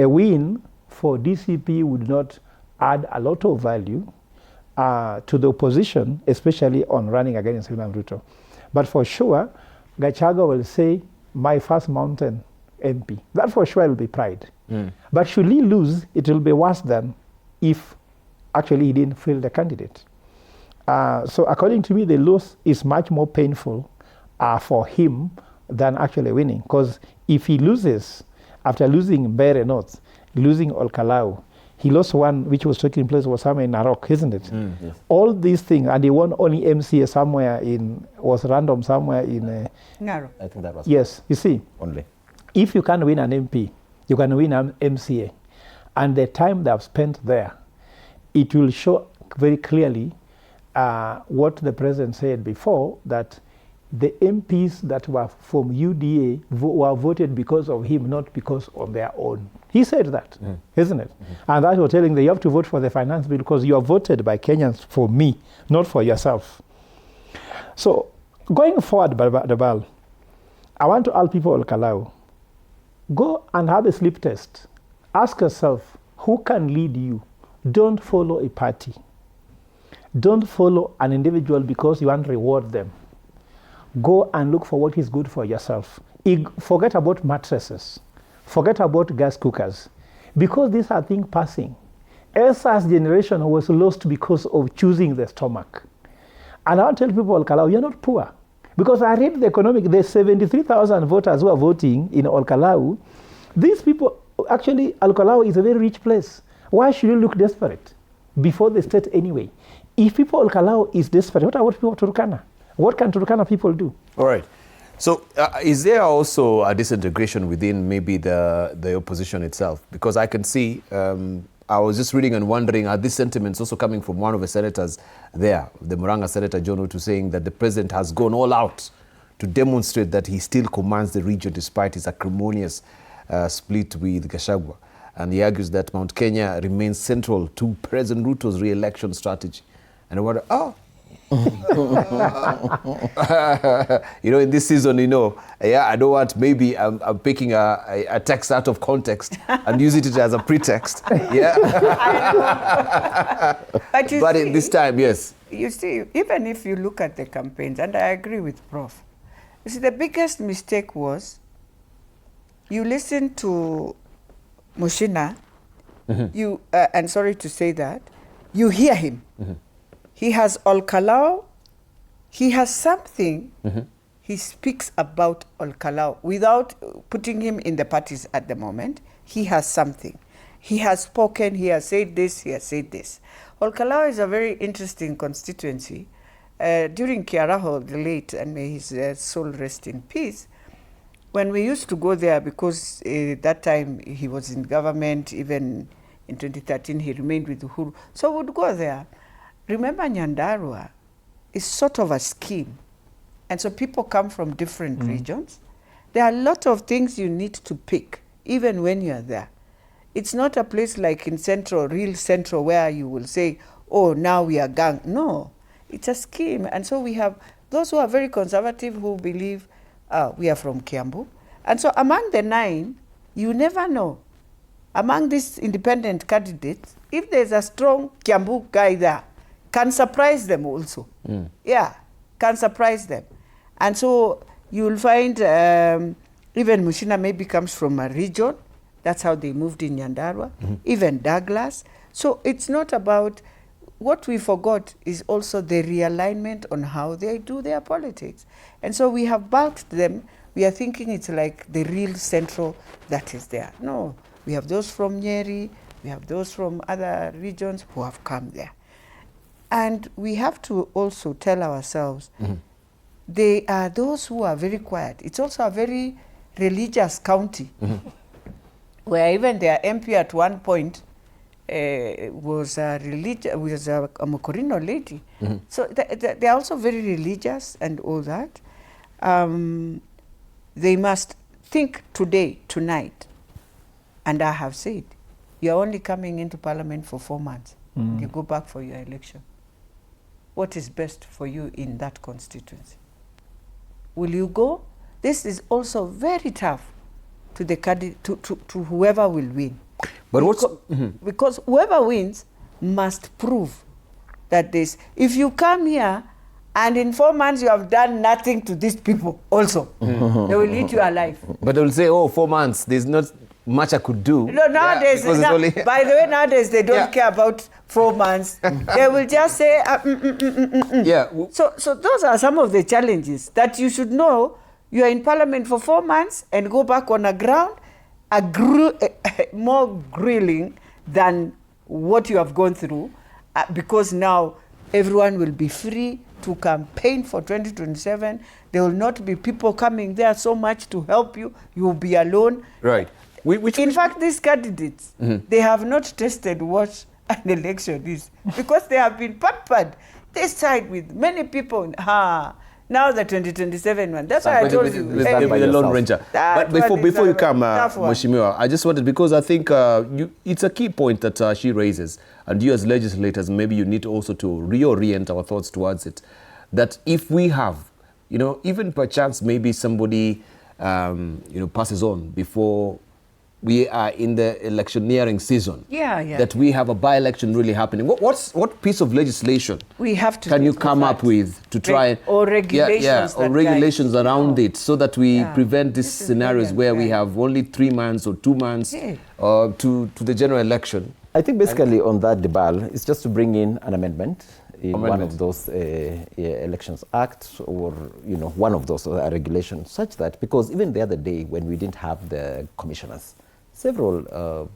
win for DCP would not add a lot of value to the opposition, especially on running against William Ruto. But for sure, Gachagua will say, my first mountain MP. That for sure will be pride. But should he lose, it will be worse than if actually he didn't field the candidate. So according to me, the loss is much more painful for him than actually winning. Because if he loses, after losing Mbeere North, losing Kalou, he lost one which was taking place was somewhere in Narok, isn't it? Yes. All these things, and he won only MCA somewhere was random somewhere in... Narok. I think that was... Yes, you see. Only. If you can win an MP, you can win an MCA. And the time they have spent there, it will show very clearly what the president said before, that the MPs that were from UDA were voted because of him, not because of their own. He said that, isn't it? And that was telling them, you have to vote for the finance bill because you are voted by Kenyans for me, not for yourself. So going forward, Dabal, I want to ask people of Kalou, go and have a sleep test. Ask yourself, who can lead you? Don't follow a party. Don't follow an individual because you want to reward them. Go and look for what is good for yourself. Forget about mattresses. Forget about gas cookers. Because these are things passing. Elsa's generation was lost because of choosing the stomach. And I'll tell people, Kalou, you're not poor. Because I read the economic, there's 73,000 voters who are voting in Kalou. These people, actually, Kalou is a very rich place. Why should you look desperate before the state anyway? if people of Kalou is desperate, what about people of Turkana? What can Turkana people do? All right. So is there also a disintegration within maybe the opposition itself? Because I can see, I was just reading and wondering, are these sentiments also coming from one of the senators there, the Muranga Senator John Utu, saying that the president has gone all out to demonstrate that he still commands the region despite his acrimonious split with Gachagua. And he argues that Mount Kenya remains central to President Ruto's re-election strategy. And I wonder, you know, in this season, you know, yeah, I don't want, maybe I'm picking a text out of context and using it as a pretext. Yeah. But in this time, yes. You see, even if you look at the campaigns, and I agree with Prof, you see, the biggest mistake was you listen to Mushina, you, and sorry to say that, you hear him. He has Kalou, he has something, he speaks about Kalou without putting him in the parties at the moment. He has something. He has spoken, he has said this, he has said this. Kalou is a very interesting constituency. During Kiaraho, the late, and may his soul rest in peace, when we used to go there, because that time he was in government, even in 2013 he remained with Uhuru, so we would go there. Remember, Nyandarua is sort of a scheme, and so people come from different regions. There are a lot of things you need to pick, even when you're there. It's not a place like in Central, real Central, where you will say, oh, now we are gang. No, it's a scheme. And so we have those who are very conservative who believe we are from Kiambu. And so among the 9, you never know. Among these independent candidates, if there's a strong Kiambu guy there, can surprise them also. Yeah, can surprise them. And so you'll find even Mushina maybe comes from a region. That's how they moved in Nyandarua, even Douglas. So it's not about, what we forgot is also the realignment on how they do their politics. And so we have bulked them. We are thinking it's like the real Central that is there. No, we have those from Nyeri, we have those from other regions who have come there. And we have to also tell ourselves, they are those who are very quiet. It's also a very religious county, where even their MP at one point was a Mokorino lady. So they are also very religious and all that. They must think today, tonight, and I have said, you're only coming into Parliament for 4 months. You go back for your election. What is best for you in that constituency? Will you go? This is also very tough to the to whoever will win. But because whoever wins must prove that this. If you come here and in 4 months you have done nothing to these people, also they will eat you alive. But they will say, "Oh, 4 months. There's not much I could do." No, nowadays, by the way, nowadays they don't care about 4 months. They will just say, Yeah. So those are some of the challenges that you should know. You are in Parliament for 4 months and go back on a ground, more grilling than what you have gone through, because now everyone will be free to campaign for 2027. There will not be people coming there so much to help you. You will be alone. Right. In fact, these candidates, they have not tested what an election is, because they have been pampered. They side with many people. Now the 2027 one. That's why I told you. With the Lone Ranger. But before you come, Mheshimiwa, I just wanted, because I think it's a key point that she raises, and you as legislators, maybe you need also to reorient our thoughts towards it, that if we have, you know, even perchance maybe somebody, you know, passes on before we are in the electioneering season, that we have a by-election really happening. What piece of legislation we have to can you come up with to try or regulations or regulations around it, so that we prevent these scenarios where we have only 3 months or 2 months to the general election? I think basically on that, Debal, it's just to bring in an amendment in one of those Elections Acts, or one of those regulations, such that, because even the other day when we didn't have the commissioners, several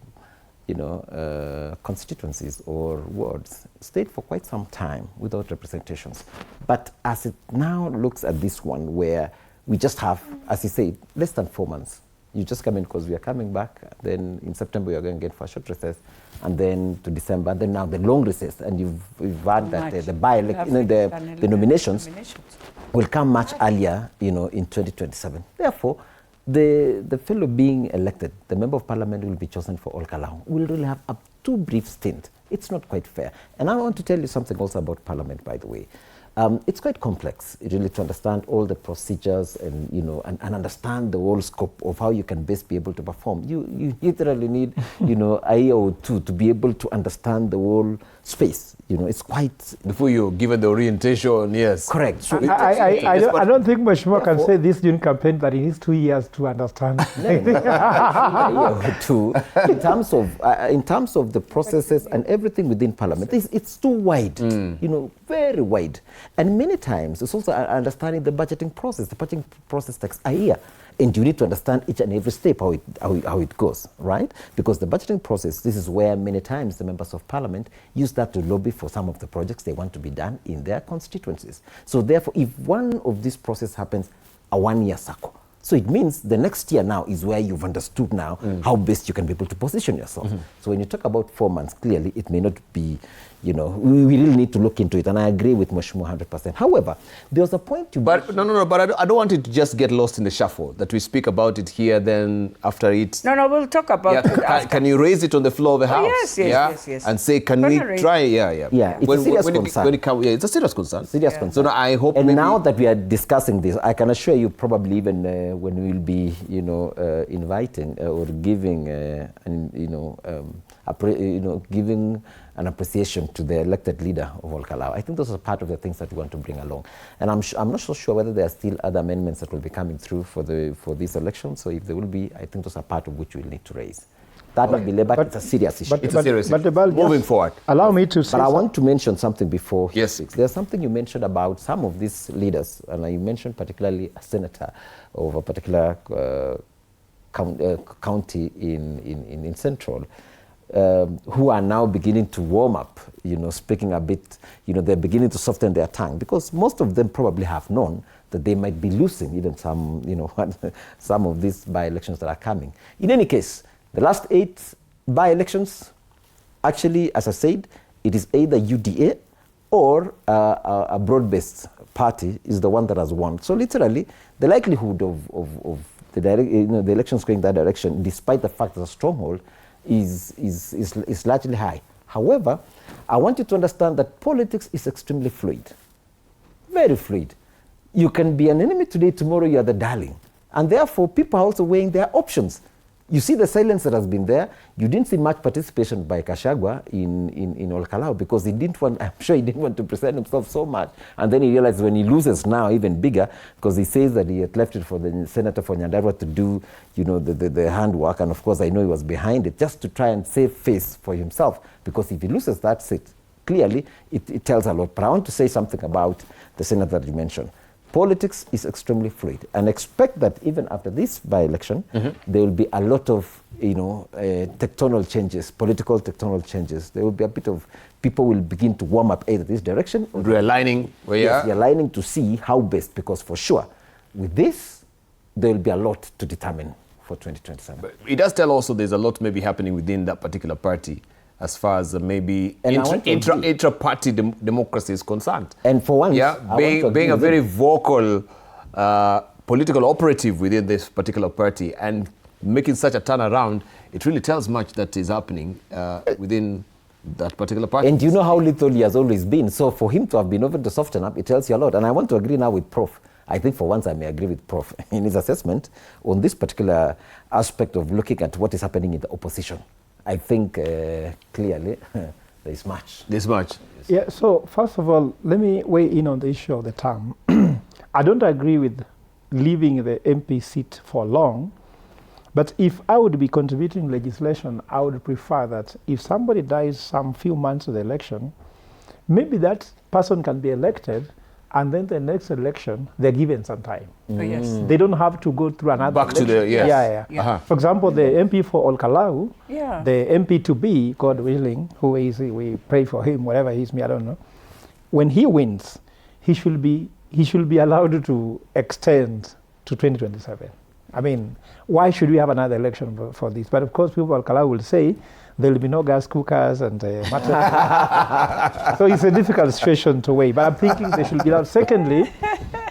constituencies or wards stayed for quite some time without representations. But as it now looks at this one, where we just have, as you say, less than 4 months. You just come in because we are coming back. Then in September, you're going to get for a short recess, and then to December, then now the long recess. And you've had that the nominations will come much earlier, in 2027. Therefore, the fellow being elected, the member of parliament will be chosen for all Kalou, will really have a too brief stint. It's not quite fair. And I want to tell you something also about parliament, by the way. It's quite complex, really, to understand all the procedures and, and understand the whole scope of how you can best be able to perform. You literally need, a year or two to be able to understand the whole space. It's quite... Before you're given the orientation, yes. Correct. So I don't think Mheshimiwa can say this during campaign that he needs 2 years to understand. In terms of the processes and everything within parliament, it's too wide, very wide. And many times, it's also understanding the budgeting process. The budgeting process takes a year. And you need to understand each and every step, how it goes, right? Because the budgeting process, this is where many times the members of parliament use that to lobby for some of the projects they want to be done in their constituencies. So therefore, if one of these process happens, a 1 year cycle. So it means the next year now is where you've understood now how best you can be able to position yourself. So when you talk about 4 months, clearly it may not be, we really need to look into it. And I agree with Mheshimiwa 100%. However, there was a point to... But but I don't want it to just get lost in the shuffle, that we speak about it here, then after it... No, we'll talk about it. Can you raise it on the floor of the House? Yes. And say, can we try? Yeah, it's a serious concern. It's a serious concern. Serious concern. So I hope... And now that we are discussing this, I can assure you probably even when we will be, inviting or giving, giving an appreciation to the elected leader of all Kalou. I think those are part of the things that we want to bring along. And I'm not so sure whether there are still other amendments that will be coming through for this election. So if there will be, I think those are part of which we'll need to raise. That will be labor, but it's a serious issue. It's a serious issue. Moving forward. Allow me to say... But I want to mention something before. Yes. There's something you mentioned about some of these leaders, and you mentioned particularly a senator of a particular county in Central, who are now beginning to warm up, speaking a bit, they're beginning to soften their tongue, because most of them probably have known that they might be losing even some, some of these by-elections that are coming. In any case, the last 8 by-elections, actually, as I said, it is either UDA or a broad-based party is the one that has won. So literally, the likelihood of the elections going that direction, despite the fact that a stronghold is largely high. However, I want you to understand that politics is extremely fluid, very fluid. You can be an enemy today, tomorrow you are the darling. And therefore, people are also weighing their options. You see the silence that has been there. You didn't see much participation by Gachagua in all Kalou, because I'm sure he didn't want to present himself so much. And then he realized when he loses now, even bigger, because he says that he had left it for the senator for Nyandarua to do, the handwork. And of course, I know he was behind it just to try and save face for himself. Because if he loses that seat, clearly it tells a lot. But I want to say something about the senator that you mentioned. Politics is extremely fluid, and expect that even after this by-election, there will be a lot of, tectonal changes, political tectonal changes. There will be a bit of, people will begin to warm up either this direction. Or realigning. Realigning to see how best, because for sure, with this, there will be a lot to determine for 2027. But it does tell also there's a lot maybe happening within that particular party, as far as maybe intra-party democracy is concerned. And for once, being a very vocal political operative within this particular party and making such a turnaround, it really tells much that is happening within that particular party. And you know how little he has always been. So for him to have been able to soften up, it tells you a lot. And I want to agree now with Prof. I think for once I may agree with Prof. in his assessment on this particular aspect of looking at what is happening in the opposition. I think clearly there's much. There's much. Yeah, so first of all, let me weigh in on the issue of the term. I don't agree with leaving the MP seat for long, but if I would be contributing legislation, I would prefer that if somebody dies some few months of the election, maybe that person can be elected, and then the next election, they're given some time. Oh, yes. They don't have to go through another Back to election. the, yes. Yeah. Uh-huh. For example, the MP for Kalou, Yeah. the MP to be, God willing, who is, we pray for him, whatever he is, I don't know. When he wins, he should be allowed to extend to 2027. I mean, why should we have another election for this? But of course, people of Kalou will say there will be no gas cookers and mattresses. So it's a difficult situation to weigh. But I'm thinking they should be allowed. Secondly,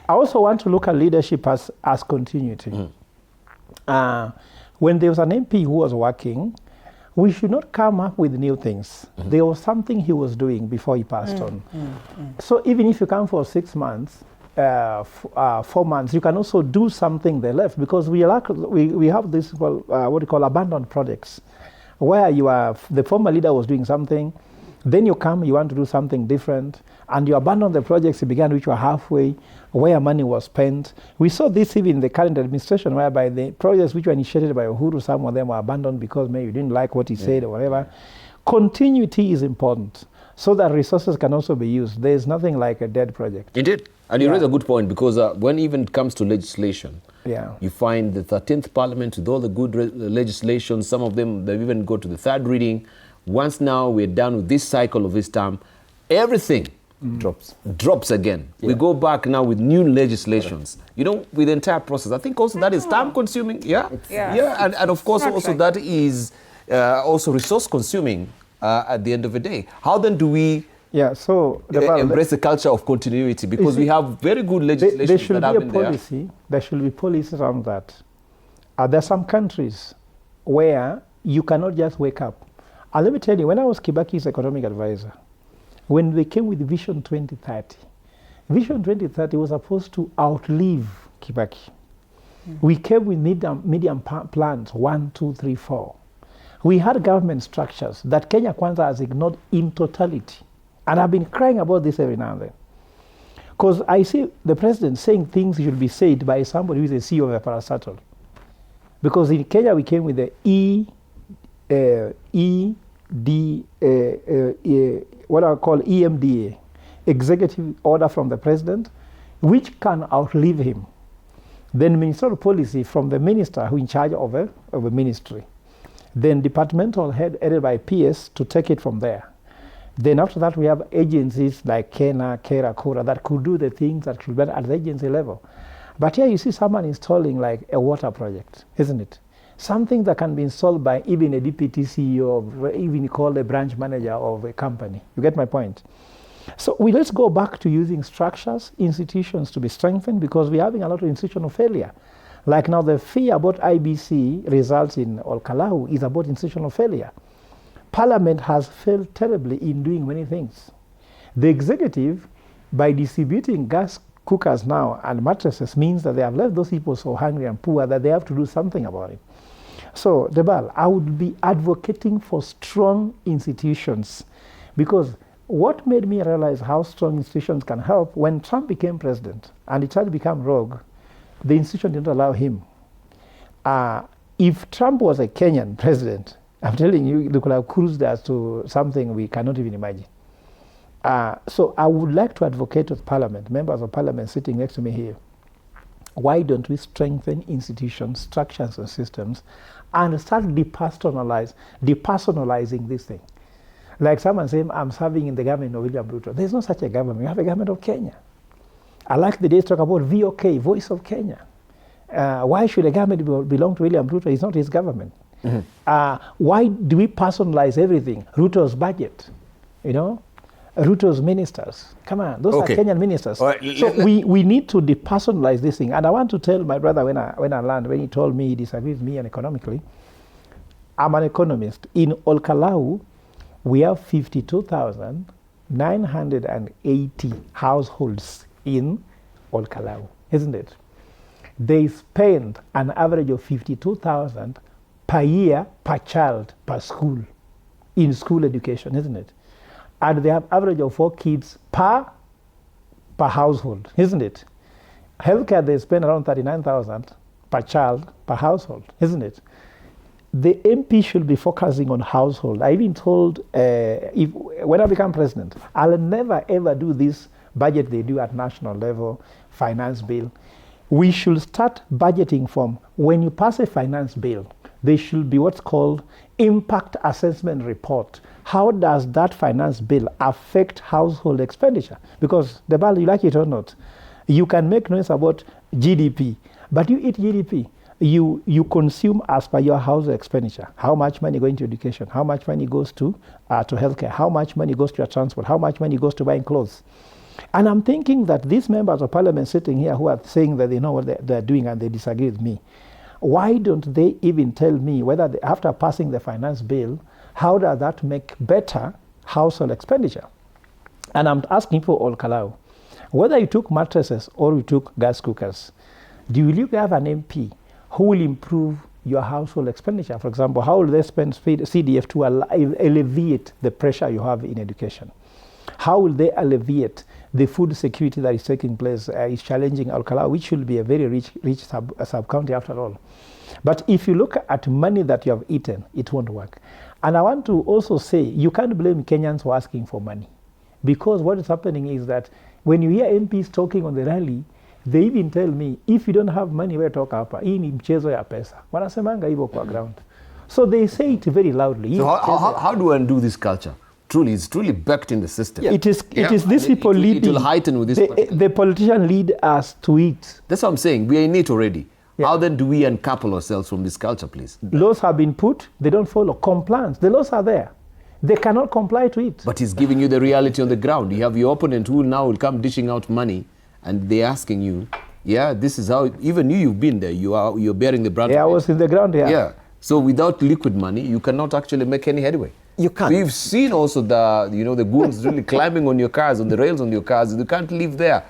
I also want to look at leadership as continuity. When there was an MP who was working, we should not come up with new things. There was something he was doing before he passed on. So even if you come for 6 months, 4 months, you can also do something there left, because we have this, what you call abandoned projects, where the former leader was doing something, then you come, you want to do something different, and you abandon the projects you began, which were halfway, where money was spent. We saw this even in the current administration, whereby the projects which were initiated by Uhuru, some of them were abandoned because maybe you didn't like what he said or whatever. Continuity is important, so that resources can also be used. There is nothing like a dead project. Indeed. And you raise a good point, because when even it comes to legislation, you find the 13th Parliament with all the good legislation, some of them, they've even go to the third reading. Once now we're done with this cycle of this term, everything drops again. We go back now with new legislations. You know, with the entire process. I think also that is time consuming. And of course also that is also resource consuming at the end of the day. How then do we embrace the culture of continuity, because we have very good legislation there should that be have a been policy. There should be policies around that. There are some countries where you cannot just wake up. And let me tell you, when I was Kibaki's economic advisor, when they came with Vision 2030, Vision 2030 was supposed to outlive Kibaki. We came with medium plans, 1, 2, 3, 4. We had government structures that Kenya Kwanza has ignored in totality. And I've been crying about this every now and then. Because I see the president saying things should be said by somebody who is a CEO of a parastatal. Because in Kenya we came with the what I call EMDA, executive order from the president, which can outlive him. Then ministerial policy from the minister who in charge of a ministry. Then departmental head headed by PS to take it from there. Then after that we have agencies like Kena, Kera, Kora that could do the things that should be at the agency level. But here you see someone installing like a water project, isn't it? Something that can be installed by even a deputy CEO, or even called a branch manager of a company. You get my point? So let's go back to using structures, institutions to be strengthened, because we're having a lot of institutional failure. Like now the fear about IBC results in Kalou is about institutional failure. Parliament has failed terribly in doing many things. The executive, by distributing gas cookers now and mattresses, means that they have left those people so hungry and poor that they have to do something about it. So, Debal, I would be advocating for strong institutions, because what made me realize how strong institutions can help, when Trump became president and he tried to become rogue, the institution didn't allow him. If Trump was a Kenyan president, I'm telling you, they could have cruised us to something we cannot even imagine. So I would like to advocate with Parliament, members of Parliament sitting next to me here. Why don't we strengthen institutions, structures, and systems, and start depersonalizing this thing? Like someone saying, I'm serving in the government of William Ruto. There's no such a government. We have a government of Kenya. I like the days talk about VOK, Voice of Kenya. Why should a government belong to William Ruto? It's not his government. Why do we personalize everything? Ruto's budget, Ruto's ministers. Come on, those are Kenyan ministers. Right. So we need to depersonalize this thing. And I want to tell my brother when I learned, when he told me he disagrees with me and economically, I'm an economist. In Kalou, we have 52,980 households in Kalou, isn't it? They spend an average of 52,000 per year, per child, per school, in school education, isn't it? And they have average of 4 kids per household, isn't it? Healthcare, they spend around 39,000 per child, per household, isn't it? The MP should be focusing on household. I even told, when I become president, I'll never ever do this budget they do at national level, finance bill. We should start budgeting from when you pass a finance bill, there should be what's called impact assessment report. How does that finance bill affect household expenditure? Because, Debal, you like it or not, you can make noise about GDP, but you eat GDP. You consume as per your household expenditure. How much money going to education? How much money goes to healthcare? How much money goes to your transport? How much money goes to buying clothes? And I'm thinking that these members of parliament sitting here who are saying that they know what they're doing and they disagree with me, why don't they even tell me whether they, after passing the finance bill, how does that make better household expenditure? And I'm asking for all Kalou, whether you took mattresses or you took gas cookers, will you have an MP who will improve your household expenditure? For example, how will they spend CDF to alleviate the pressure you have in education? How will they alleviate the food security that is taking place, is challenging Kalou, which will be a very rich sub-county after all. But if you look at money that you have eaten, it won't work. And I want to also say, you can't blame Kenyans for asking for money. Because what is happening is that when you hear MPs talking on the rally, they even tell me, if you don't have money, we talk hapa, hii ni mchezo ya pesa. Wanasemanga hivyo kwa ground. So they say it very loudly. So how do we undo this culture? Truly, it's truly backed in the system. Yeah. It is these people leading. It will heighten with this. The politician lead us to it. That's what I'm saying. We are in it already. Yeah. How then do we uncouple ourselves from this culture, please? Laws have been put, they don't follow. Compliance, the laws are there. They cannot comply to it. But he's giving you the reality on the ground. You have your opponent who now will come dishing out money and they're asking you, yeah, this is how, even you've been there, you're bearing the brunt. Yeah, I was in the ground, yeah. Yeah. So without liquid money, you cannot actually make any headway. You can't. We've seen also the goons really climbing on your cars, on the rails on your cars. You can't live there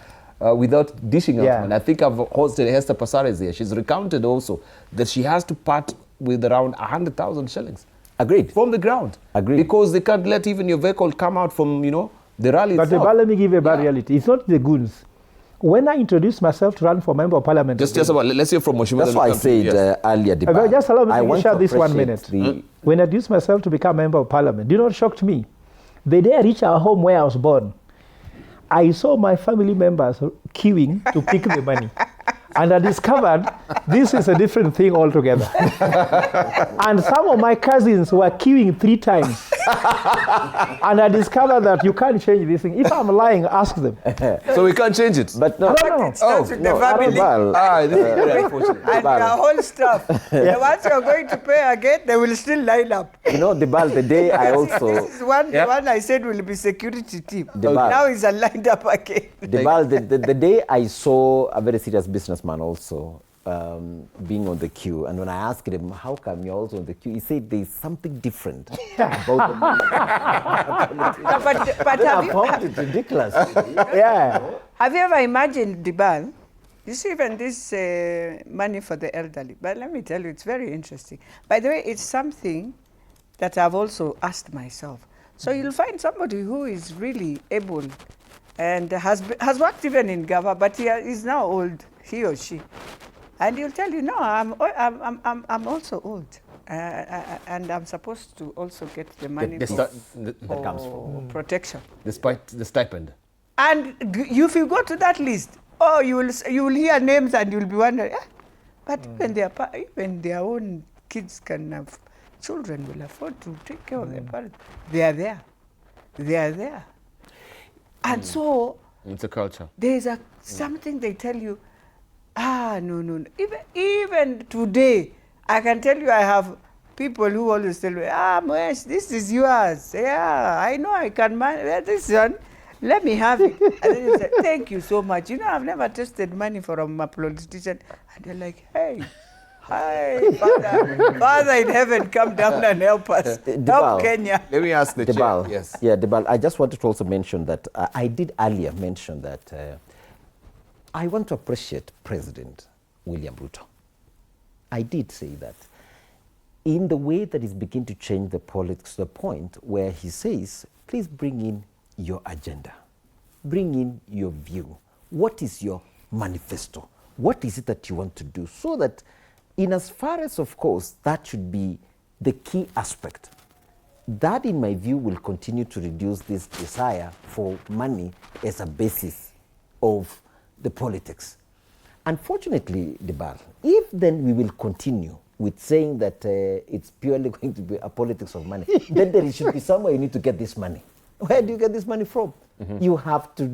without dishing out money. I think I've hosted Hester Pasares here. She's recounted also that she has to part with around 100,000 shillings. Agreed. From the ground. Agreed. Because they can't let even your vehicle come out from, the rally But itself. let me give you a bad reality. It's not the goons. When I introduced myself to run for member of parliament, Just about, let's hear from Mheshimiwa. That's why I said earlier, just allow me to share this 1 appreciate minute. When I introduced myself to become member of parliament, do you know what shocked me? The day I reached our home where I was born, I saw my family members queuing to pick the money. And I discovered this is a different thing altogether. And some of my cousins were queuing 3 times. And I discovered that you can't change this thing. If I'm lying, ask them. So we can't change it? But no. It starts with the family This is very unfortunate. and your whole stuff. The ones you're going to pay again, they will still line up. Debal, the day I also... This is one I said will be security team. Debal. Now he's lined up again. Debal, the day I saw a very serious businessman also being on the queue, and when I asked him, how come you're also on the queue, he said there's something different about the But have you, found it ridiculous. have you ever imagined, Debal, you see even this money for the elderly, but let me tell you, it's very interesting. By the way, it's something that I've also asked myself. So you'll find somebody who is really able and has worked even in Gava, but he is now old, he or she, and he'll tell you, no, I'm also old, and I'm supposed to also get the money that comes from protection. Despite the stipend. And if you go to that list, you will hear names and you'll be wondering, but even their own kids can have children will afford to take care of their parents. They are there. And so it's a culture. there's something they tell you, no. Even today, I can tell you I have people who always tell me, Moesh, this is yours. Yeah, I know I can manage this one. Let me have it. And then you say, thank you so much. I've never tested money from a politician. And they're like, hey, hi, Father in heaven, come down and help us. Help Kenya. Let me ask the Debal. chair. Yes. Yeah, Debal, I just wanted to also mention that I did earlier mention that I want to appreciate President William Ruto. I did say that in the way that he's beginning to change the politics to the point where he says, please bring in your agenda, bring in your view. What is your manifesto? What is it that you want to do? So that in as far as, of course, that should be the key aspect. that, in my view, will continue to reduce this desire for money as a basis of the politics. Unfortunately, Debal, if then we will continue with saying that it's purely going to be a politics of money, then there should be somewhere you need to get this money. Where do you get this money from? You have to,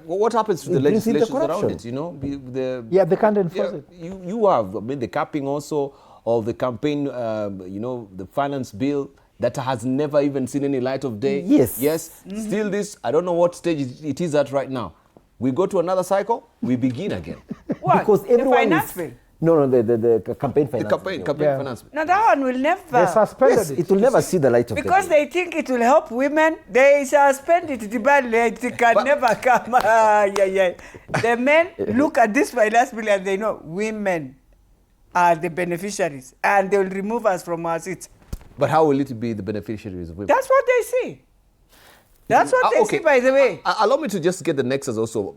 what happens to the legislation around it? You know, they can't enforce it. You have, I mean, the capping also of the campaign, you know, the finance bill that has never even seen any light of day. Yes. Still this, I don't know what stage it is at right now. We go to another cycle, we begin again. What? Because everyone the finance is, bill? No, the campaign finance. Campaign finance bill. No, that one will never. They suspended Yes, it. it will never see the light of day. Because they think it will help women, they suspend it. It can never come. The men look at this finance bill and they know women are the beneficiaries and they will remove us from our seats. But how will it be the beneficiaries of women? That's what they see. That's what they see, by the way. Allow me to just get the nexus also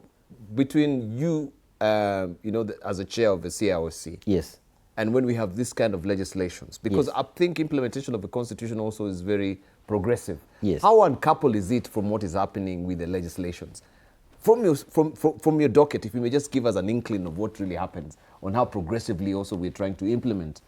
between you, you know, as a chair of the CIOC. Yes. And when we have this kind of legislations, because I think implementation of the constitution also is very progressive. Yes. How uncoupled is it from what is happening with the legislations? From your docket, if you may just give us an inkling of what really happens on how progressively also we're trying to implement.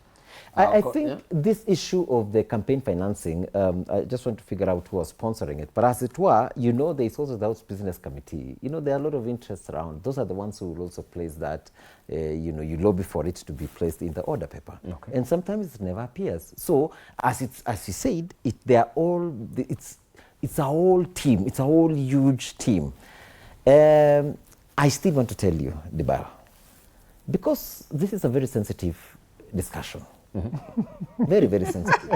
I think this issue of the campaign financing, I just want to figure out who was sponsoring it. But as it were, you know, there's also the House Business Committee. You know, there are a lot of interests around. Those are the ones who will also place that, you know, you lobby for it to be placed in the order paper. Okay. And sometimes it never appears. So, as you said, it's a whole team. It's a whole huge team. I still want to tell you, Debara, because this is a very sensitive discussion. Very, very sensitive.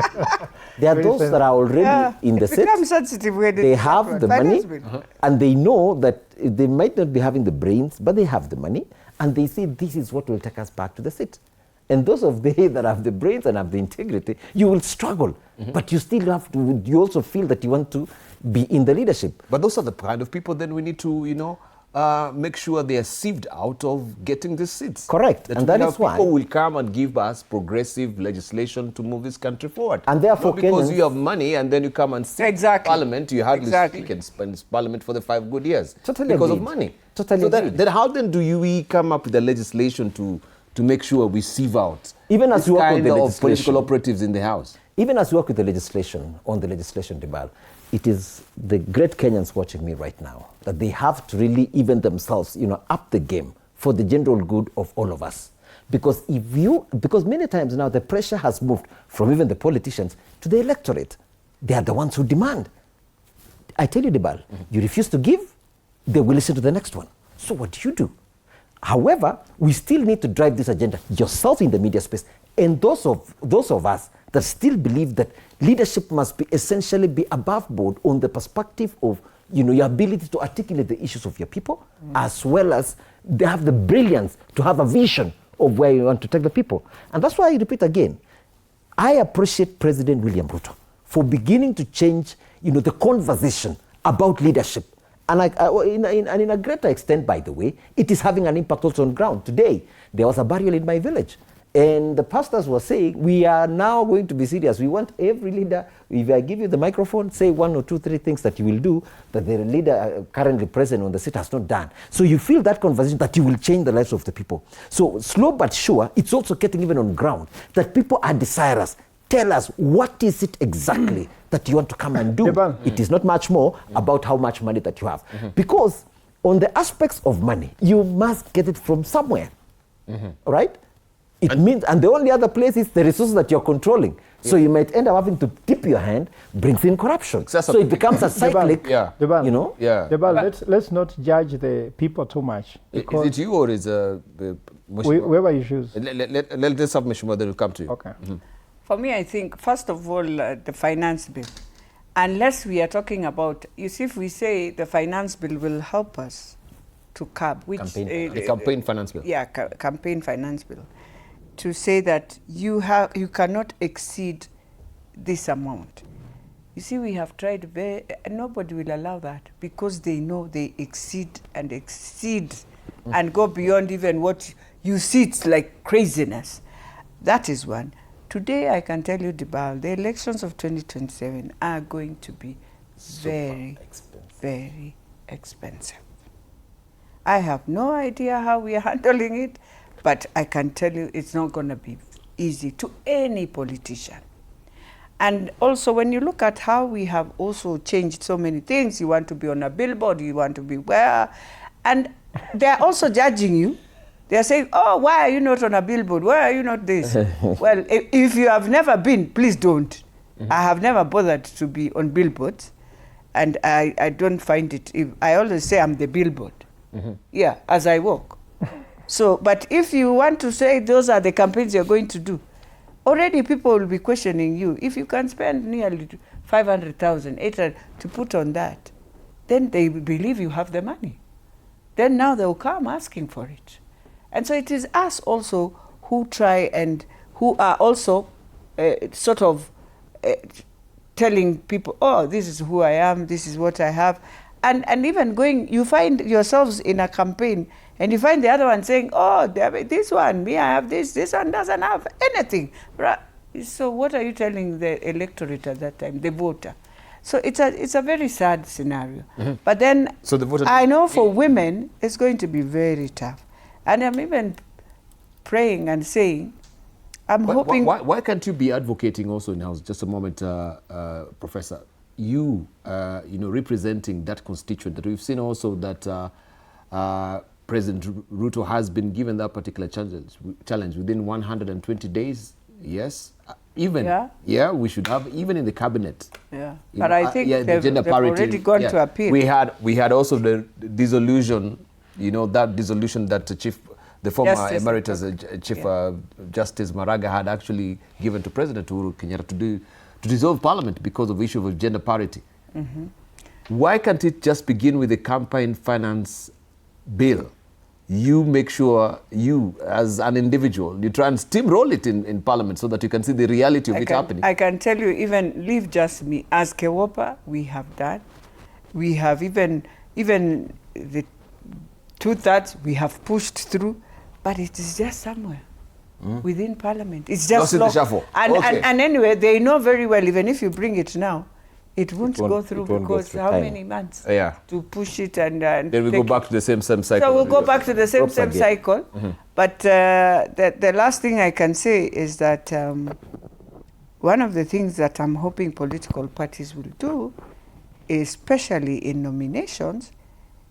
There are Very those that are already in the set. Sensitive when they have the money, and they know that they might not be having the brains, but they have the money, and they say this is what will take us back to the seat. And those of they that have the brains and have the integrity, you will struggle, but you still have to. You also feel that you want to be in the leadership. But those are the kind of people then we need to, you know, make sure they are sieved out of getting these seats. Correct, and that is why people will come and give us progressive legislation to move this country forward. And therefore, not because Kenyans, you have money and then you come and sit in Parliament, you hardly speak and spend Parliament for the 5 good years Totally because agreed. of money. Totally so agreed. then how then do we come up with the legislation to make sure we sieve out even as this we work with kind the of legislation, political operatives in the House? even as we work with the legislation, on the legislation debate, it is the great Kenyans watching me right now that they have to really even themselves, you know, up the game for the general good of all of us. Because because many times now the pressure has moved from even the politicians to the electorate. They are the ones who demand. I tell you, Debal, you refuse to give, they will listen to the next one. So what do? However, we still need to drive this agenda yourself in the media space, and those of us that still believe that leadership must be essentially be above board on the perspective of, you know, your ability to articulate the issues of your people, as well as they have the brilliance to have a vision of where you want to take the people. And that's why I repeat again, I appreciate President William Ruto for beginning to change, you know, the conversation about leadership. And in a greater extent, by the way, it is having an impact also on ground. Today, there was a burial in my village. And the pastors were saying, we are now going to be serious. We want every leader, if I give you the microphone, say 1 or 2, 3 things that you will do that the leader currently present on the seat has not done. So you feel that conversation that you will change the lives of the people. So slow but sure, it's also getting even on ground that people are desirous. Tell us, what is it exactly that you want to come and do? It is not much more about how much money that you have. Because on the aspects of money, you must get it from somewhere, right? It means, and the only other place is the resources that you're controlling. So you might end up having to tip your hand, brings in corruption. So it becomes a cyclic, you know? Let's not judge the people too much. Is it you or is whoever you choose? Let's have Mheshimiwa, then we'll come to you. Okay. For me, I think, first of all, the finance bill. Unless we are talking about, you see, if we say the finance bill will help us to curb, which... the campaign finance bill. Yeah, campaign finance bill. To say that you cannot exceed this amount. You see, we have tried, nobody will allow that because they know they exceed and go beyond even what you see. It's like craziness. That is one. Today, I can tell you, Dibal, the elections of 2027 are going to be very expensive. I have no idea how we are handling it, but I can tell you it's not going to be easy to any politician. And also, when you look at how we have also changed so many things, you want to be on a billboard, you want to be where, and they're also judging you. They're saying, oh, why are you not on a billboard? Why are you not this? Well, if you have never been, please don't. Mm-hmm. I have never bothered to be on billboards, and I don't find it. I always say I'm the billboard. Mm-hmm. Yeah, as I walk. So, but if you want to say those are the campaigns you're going to do, already people will be questioning you. If you can spend nearly 500,000, 800 to put on that, then they believe you have the money. Then now they'll come asking for it. And so it is us also who try and who are also sort of telling people, oh, this is who I am, this is what I have. And even going, you find yourselves in a campaign and you find the other one saying, oh, this one, me, I have this one doesn't have anything. So what are you telling the electorate at that time, the voter? So it's a very sad scenario. Mm-hmm. But then so the voter I know for women, it's going to be very tough. And I'm even praying and saying, I'm hoping... Why can't you be advocating also now? Just a moment, Professor. You representing that constituent that we've seen also that President Ruto has been given that particular challenge within 120 days. Yes, we should have even in the cabinet. Yeah, but I think the gender parity, they've already gone to appeal. We had also the dissolution. That dissolution that the former Emeritus Chief Justice Maraga had actually given to President Uhuru Kenyatta to dissolve Parliament because of the issue of gender parity. Mm-hmm. Why can't it just begin with the campaign finance bill? You make sure you, as an individual, you try and steamroll it in Parliament so that you can see the reality of it happening. I can tell you, even leave just me. As Kewopa, we have done. We have even the 2/3 we have pushed through, but it is just somewhere within Parliament. It's just lost in the shuffle. And anyway, they know very well, even if you bring it now, it won't go through because how many months to push it and then we go back to the same cycle. So we'll go back to the same cycle. Mm-hmm. But the last thing I can say is that one of the things that I'm hoping political parties will do, especially in nominations,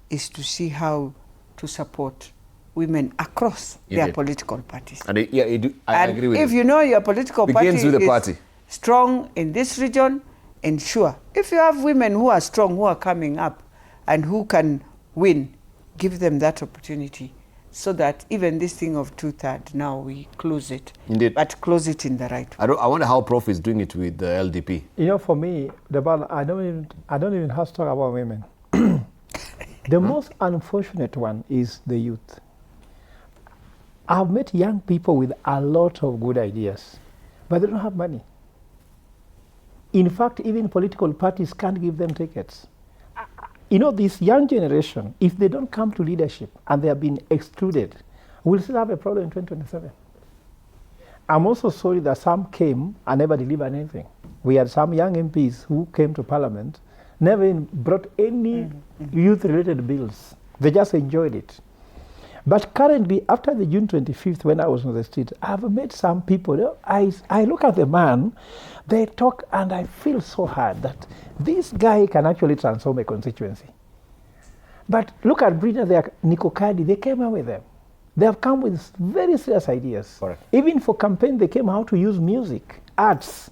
is to see how to support women across their political parties. And I agree with you. If you know your political party is strong in this region, ensure. If you have women who are strong, who are coming up, and who can win, give them that opportunity so that even this thing of 2/3, now we close it. Indeed. But close it in the right way. I wonder how Prof is doing it with the LDP. For me, I don't even have to talk about women. The most unfortunate one is the youth. I've met young people with a lot of good ideas, but they don't have money. In fact, even political parties can't give them tickets. This young generation, if they don't come to leadership and they have been excluded, we'll still have a problem in 2027. I'm also sorry that some came and never delivered anything. We had some young MPs who came to Parliament, never even brought any youth-related bills. They just enjoyed it. But currently, after the June 25th, when I was on the street, I've met some people. I look at the man, they talk, and I feel so hard that this guy can actually transform a constituency. But look at Brina there, Nico Kadi, they came out with them. They have come with very serious ideas. Correct. Even for campaign, they came out to use music, arts,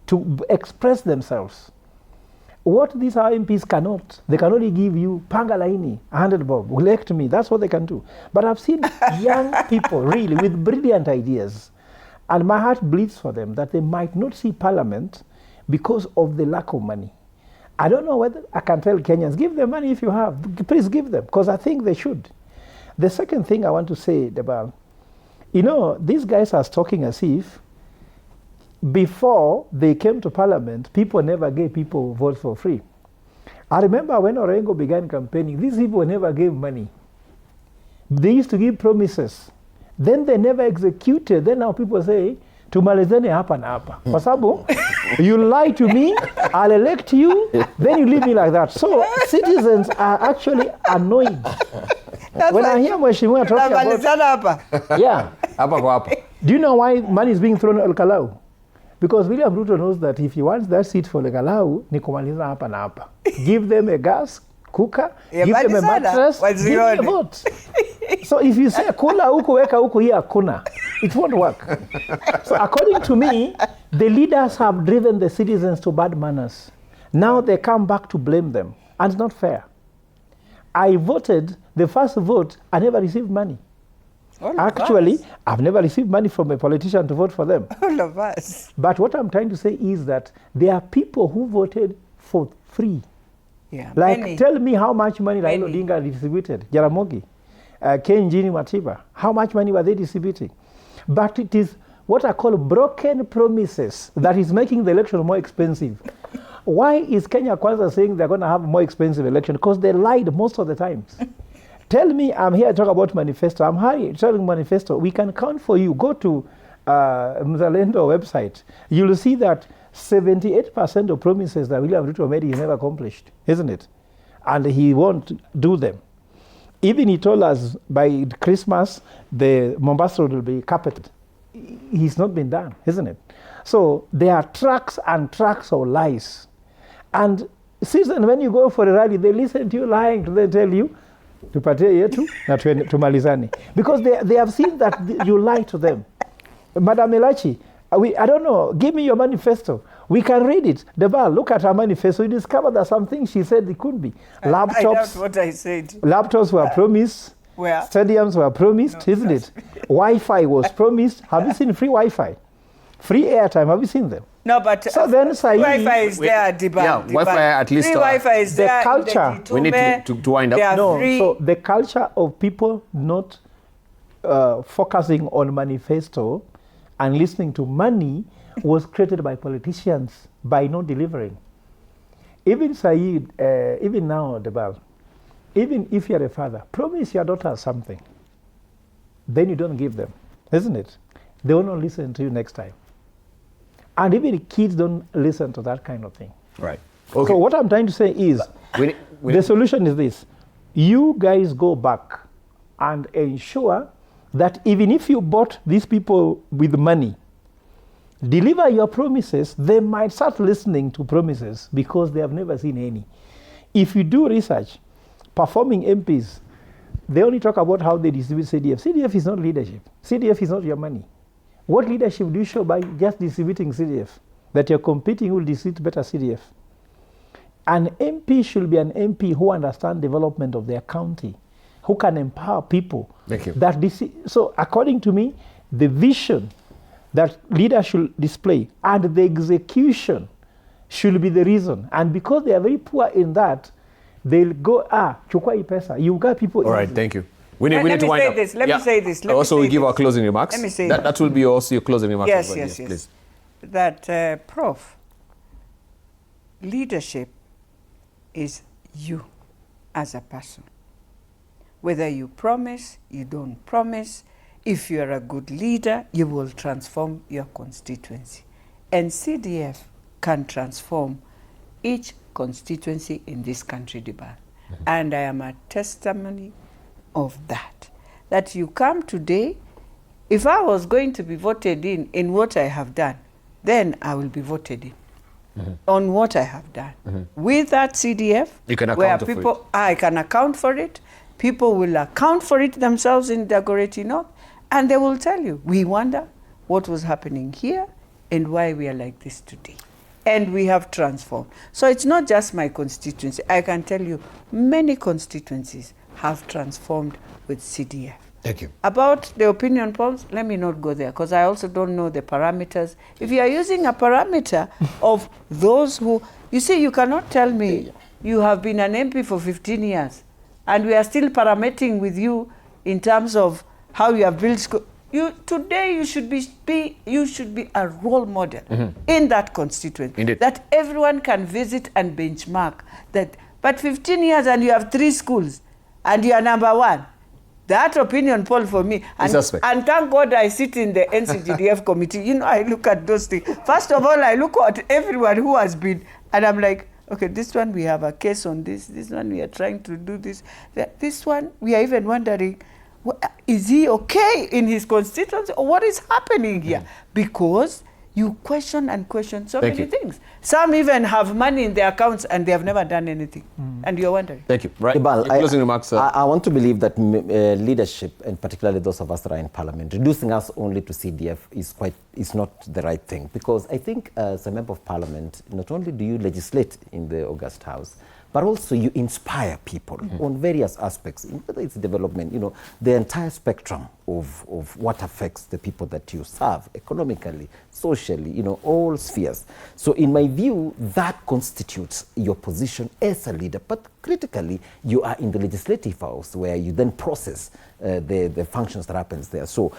to express themselves. What these MPs cannot, they can only give you Pangalaini, 100 bob, elect me, that's what they can do. But I've seen young people really with brilliant ideas, and my heart bleeds for them that they might not see Parliament because of the lack of money. I don't know whether I can tell Kenyans, give them money if you have, please give them, because I think they should. The second thing I want to say, Debal, these guys are talking as if before they came to Parliament, people never gave people votes for free. I remember when Orengo began campaigning, these people never gave money. They used to give promises. Then they never executed. Then now people say, tumalizane hapa na hapa. Kwa sababu you lie to me, I'll elect you, then you leave me like that. So citizens are actually annoyed. When I hear Mheshimiwa talking about... Yeah. Hapa kwa hapa. Do you know why money is being thrown at Kalou? Because William Ruto knows that if he wants that seat for the Kalou, ni kumaliza hapa na hapa. Give them a gas cooker, give them a mattress, give them a vote. So if you say kula huku weka huku hii hakuna, it won't work. So according to me, the leaders have driven the citizens to bad manners. Now they come back to blame them, and it's not fair. I voted the first vote, I never received money. Actually, I've never received money from a politician to vote for them. All of us. But what I'm trying to say is that there are people who voted for free. Yeah, like, many. Tell me how much money Raila Odinga distributed. Jaramogi, Kenjini Matiba, how much money were they distributing? But it is what I call broken promises that is making the election more expensive. Why is Kenya Kwanza saying they're going to have more expensive election? Because they lied most of the times. Tell me, I'm here to talk about manifesto. I'm here telling manifesto. We can count for you. Go to Mzalendo website. You'll see that 78% of promises that William Ruto made he never accomplished, isn't it? And he won't do them. Even he told us by Christmas the Mombasa Road will be carpeted. He's not been done, isn't it? So there are tracks and tracks of lies. And citizens, when you go for a rally, they listen to you lying. They tell you, tupatie yetu na tumalizane. Because they have seen that you lie to them. Madam Elachi, I don't know, give me your manifesto. We can read it. Debal, look at her manifesto. You discover that some things she said it could be. Laptops. I doubt what I said. Laptops were promised. Where? Stadiums were promised, no, isn't it? Wi-Fi was promised. Have you seen free Wi-Fi? Free airtime, have you seen them? No, but so then Wi-Fi is there, yeah, Wi-Fi at least. Free Wi-Fi is the there. Culture. We need to wind up. No, so the culture of people not focusing on manifesto and listening to money was created by politicians by not delivering. Even Saeed, even now, Debal, even if you're a father, promise your daughter something, then you don't give them, isn't it? They will not listen to you next time. And even kids don't listen to that kind of thing. Right. Okay. So what I'm trying to say is, the solution is this. You guys go back and ensure that even if you bought these people with money, deliver your promises, they might start listening to promises because they have never seen any. If you do research, performing MPs, they only talk about how they distribute CDF. CDF is not leadership. CDF is not your money. What leadership do you show by just distributing CDF? That you're competing will distribute better CDF. An MP should be an MP who understands development of their county, who can empower people. Thank you. So according to me, the vision that leaders should display and the execution should be the reason. And because they are very poor in that, they'll go, chukua hii pesa. You got people. All right, thank you. We need to wind up. Let me say this. Also, we give our closing remarks. Let me say that will be also your closing remarks. Yes. Please. That, Prof, leadership is you as a person. Whether you promise, you don't promise, if you're a good leader, you will transform your constituency. And CDF can transform each constituency in this country, Debal. And I am a testimony of that. That you come today, if I was going to be voted in what I have done, then I will be voted in on what I have done. With that CDF, you can account for it. I can account for it. People will account for it themselves in Dagoretti North, and they will tell you, we wonder what was happening here and why we are like this today. And we have transformed. So it's not just my constituency. I can tell you many constituencies have transformed with CDF. Thank you. About the opinion polls, let me not go there because I also don't know the parameters. If you are using a parameter of those who, you see, you cannot tell me you have been an MP for 15 years and we are still parameting with you in terms of how you have built school. Today you should be a role model in that constituency. Indeed. That everyone can visit and benchmark that. But 15 years and you have 3 schools and you are number 1. That opinion poll for me, and thank God I sit in the NCGDF committee. You know, I look at those things. First of all, I look at everyone who has been, and I'm like, okay, this one we have a case on this. This one we are trying to do this. This one we are even wondering, is he okay in his constituency, or what is happening here? Because you question and question so many things. Some even have money in their accounts and they have never done anything. And you're wondering. Thank you. Right. Ibal, Closing remarks. I want to believe that leadership, and particularly those of us that are in parliament, reducing us only to CDF is not the right thing. Because I think as a member of parliament, not only do you legislate in the August House, but also you inspire people on various aspects, whether it's development, you know, the entire spectrum of what affects the people that you serve, economically, socially, you know, all spheres. So in my view, that constitutes your position as a leader. But critically, you are in the legislative house where you then process the functions that happens there. So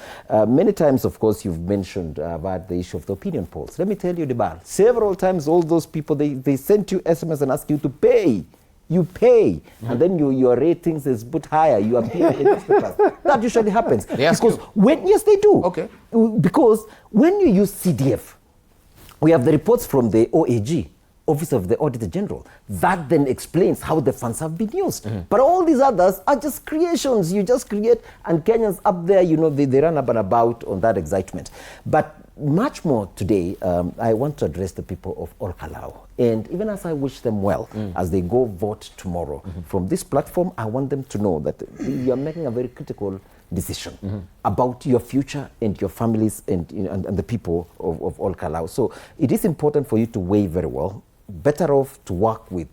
many times, of course, you've mentioned about the issue of the opinion polls. Let me tell you, Debal, several times all those people, they sent you SMS and ask you to pay. You pay, and then your ratings is put higher. You appear in newspapers. That usually happens. Yes, they do. Okay. Because when you use CDF, we have the reports from the OAG, Office of the Auditor General. That then explains how the funds have been used. But all these others are just creations. You just create, and Kenyans up there, you know, they run up and about on that excitement. But much more today, I want to address the people of Ol Kalou. And even as I wish them well, as they go vote tomorrow, from this platform, I want them to know that you are making a very critical decision about your future and your families and the people of Ol Kalou. So it is important for you to weigh very well. Better off to work with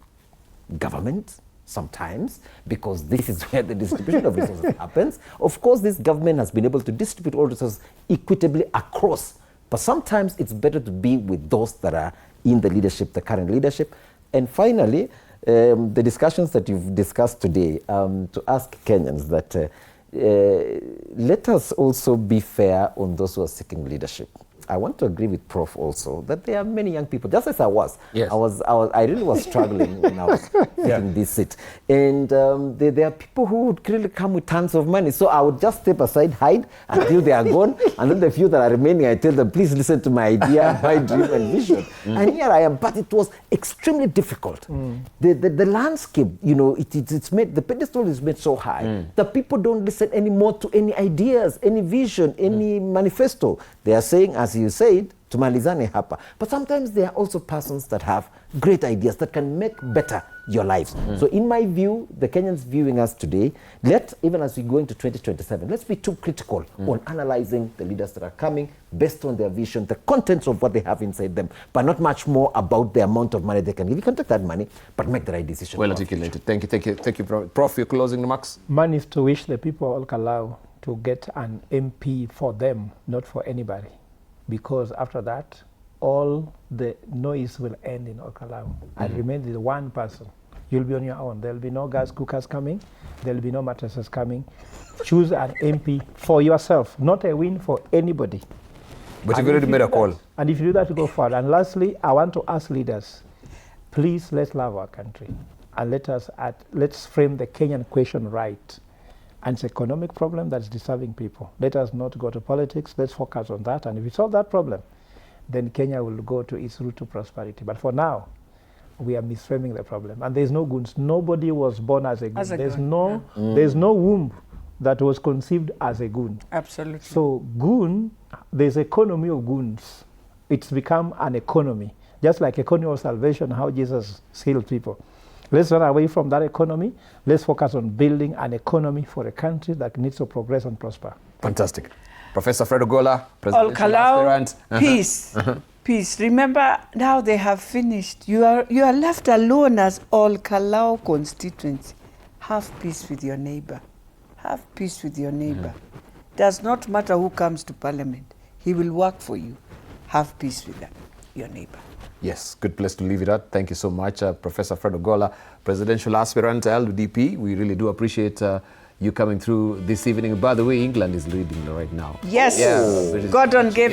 government sometimes, because this is where the distribution of resources happens. Of course, this government has been able to distribute all resources equitably across, but sometimes it's better to be with those that are in the leadership, the current leadership. And finally, the discussions that you've discussed today, to ask Kenyans that let us also be fair on those who are seeking leadership. I want to agree with Prof also that there are many young people, just as I was. Yes. I really was struggling when I was in this seat. And there are people who would really come with tons of money. So I would just step aside, hide until they are gone. And then the few that are remaining, I tell them, please listen to my idea, my dream and vision. And here I am. But it was extremely difficult. The landscape, you know, it's made, the pedestal is made so high that people don't listen anymore to any ideas, any vision, any manifesto. They are saying, as you said, tumalizane hapa. But sometimes there are also persons that have great ideas that can make better your lives. So in my view, the Kenyans viewing us today, even as we go into 2027, let's be too critical on analyzing the leaders that are coming based on their vision, the contents of what they have inside them, but not much more about the amount of money they can give. You can take that money, but make the right decision. Well articulated. Thank you, Prof. Your closing remarks? Mine is to wish the people of Ol Kalou to get an MP for them, not for anybody. Because after that, all the noise will end in Ol Kalou. I remain the one person. You'll be on your own. There'll be no gas cookers coming. There'll be no mattresses coming. Choose an MP for yourself, not a win for anybody. But you've already made a call. And if you do that, go forward. And lastly, I want to ask leaders, please let's love our country. And let's frame the Kenyan question right. And it's an economic problem that's disturbing people. Let us not go to politics. Let's focus on that. And if we solve that problem, then Kenya will go to its route to prosperity. But for now, we are misframing the problem. And there's no goons. Nobody was born as a goon. There's no womb that was conceived as a goon. Absolutely. So goon, there's economy of goons. It's become an economy. Just like economy of salvation, how Jesus healed people. Let's run away from that economy. Let's focus on building an economy for a country that needs to progress and prosper. Fantastic. Professor Fred Ogola, presidential aspirant. Peace. Peace. Remember, now they have finished. You are left alone as Ol Kalou constituency. Have peace with your neighbor. Have peace with your neighbor. Does not matter who comes to parliament. He will work for you. Have peace with your neighbor. Yes, good place to leave it at. Thank you so much, Professor Fred Ogola, presidential aspirant LDP. We really do appreciate you coming through this evening. By the way, England is leading right now. Yes, Yeah. Gordon gave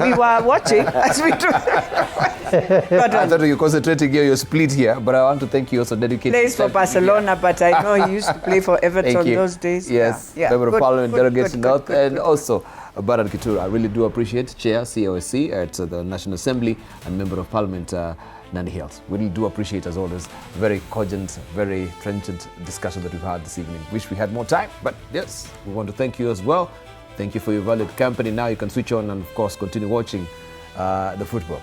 we were watching as we do. I thought you were concentrating here, you're split here, but I want to thank you also dedicated. Plays for Barcelona, but I know he used to play for Everton those days. Yes, yeah. Member of Parliament, Delegate North, good, and also Baran Kittura. I really do appreciate Chair, COSC at the National Assembly, and Member of Parliament, Nandi Hills. We really do appreciate, as always, very cogent, very trenchant discussion that we've had this evening. Wish we had more time, but yes, we want to thank you as well. Thank you for your valued company. Now you can switch on and, of course, continue watching the football.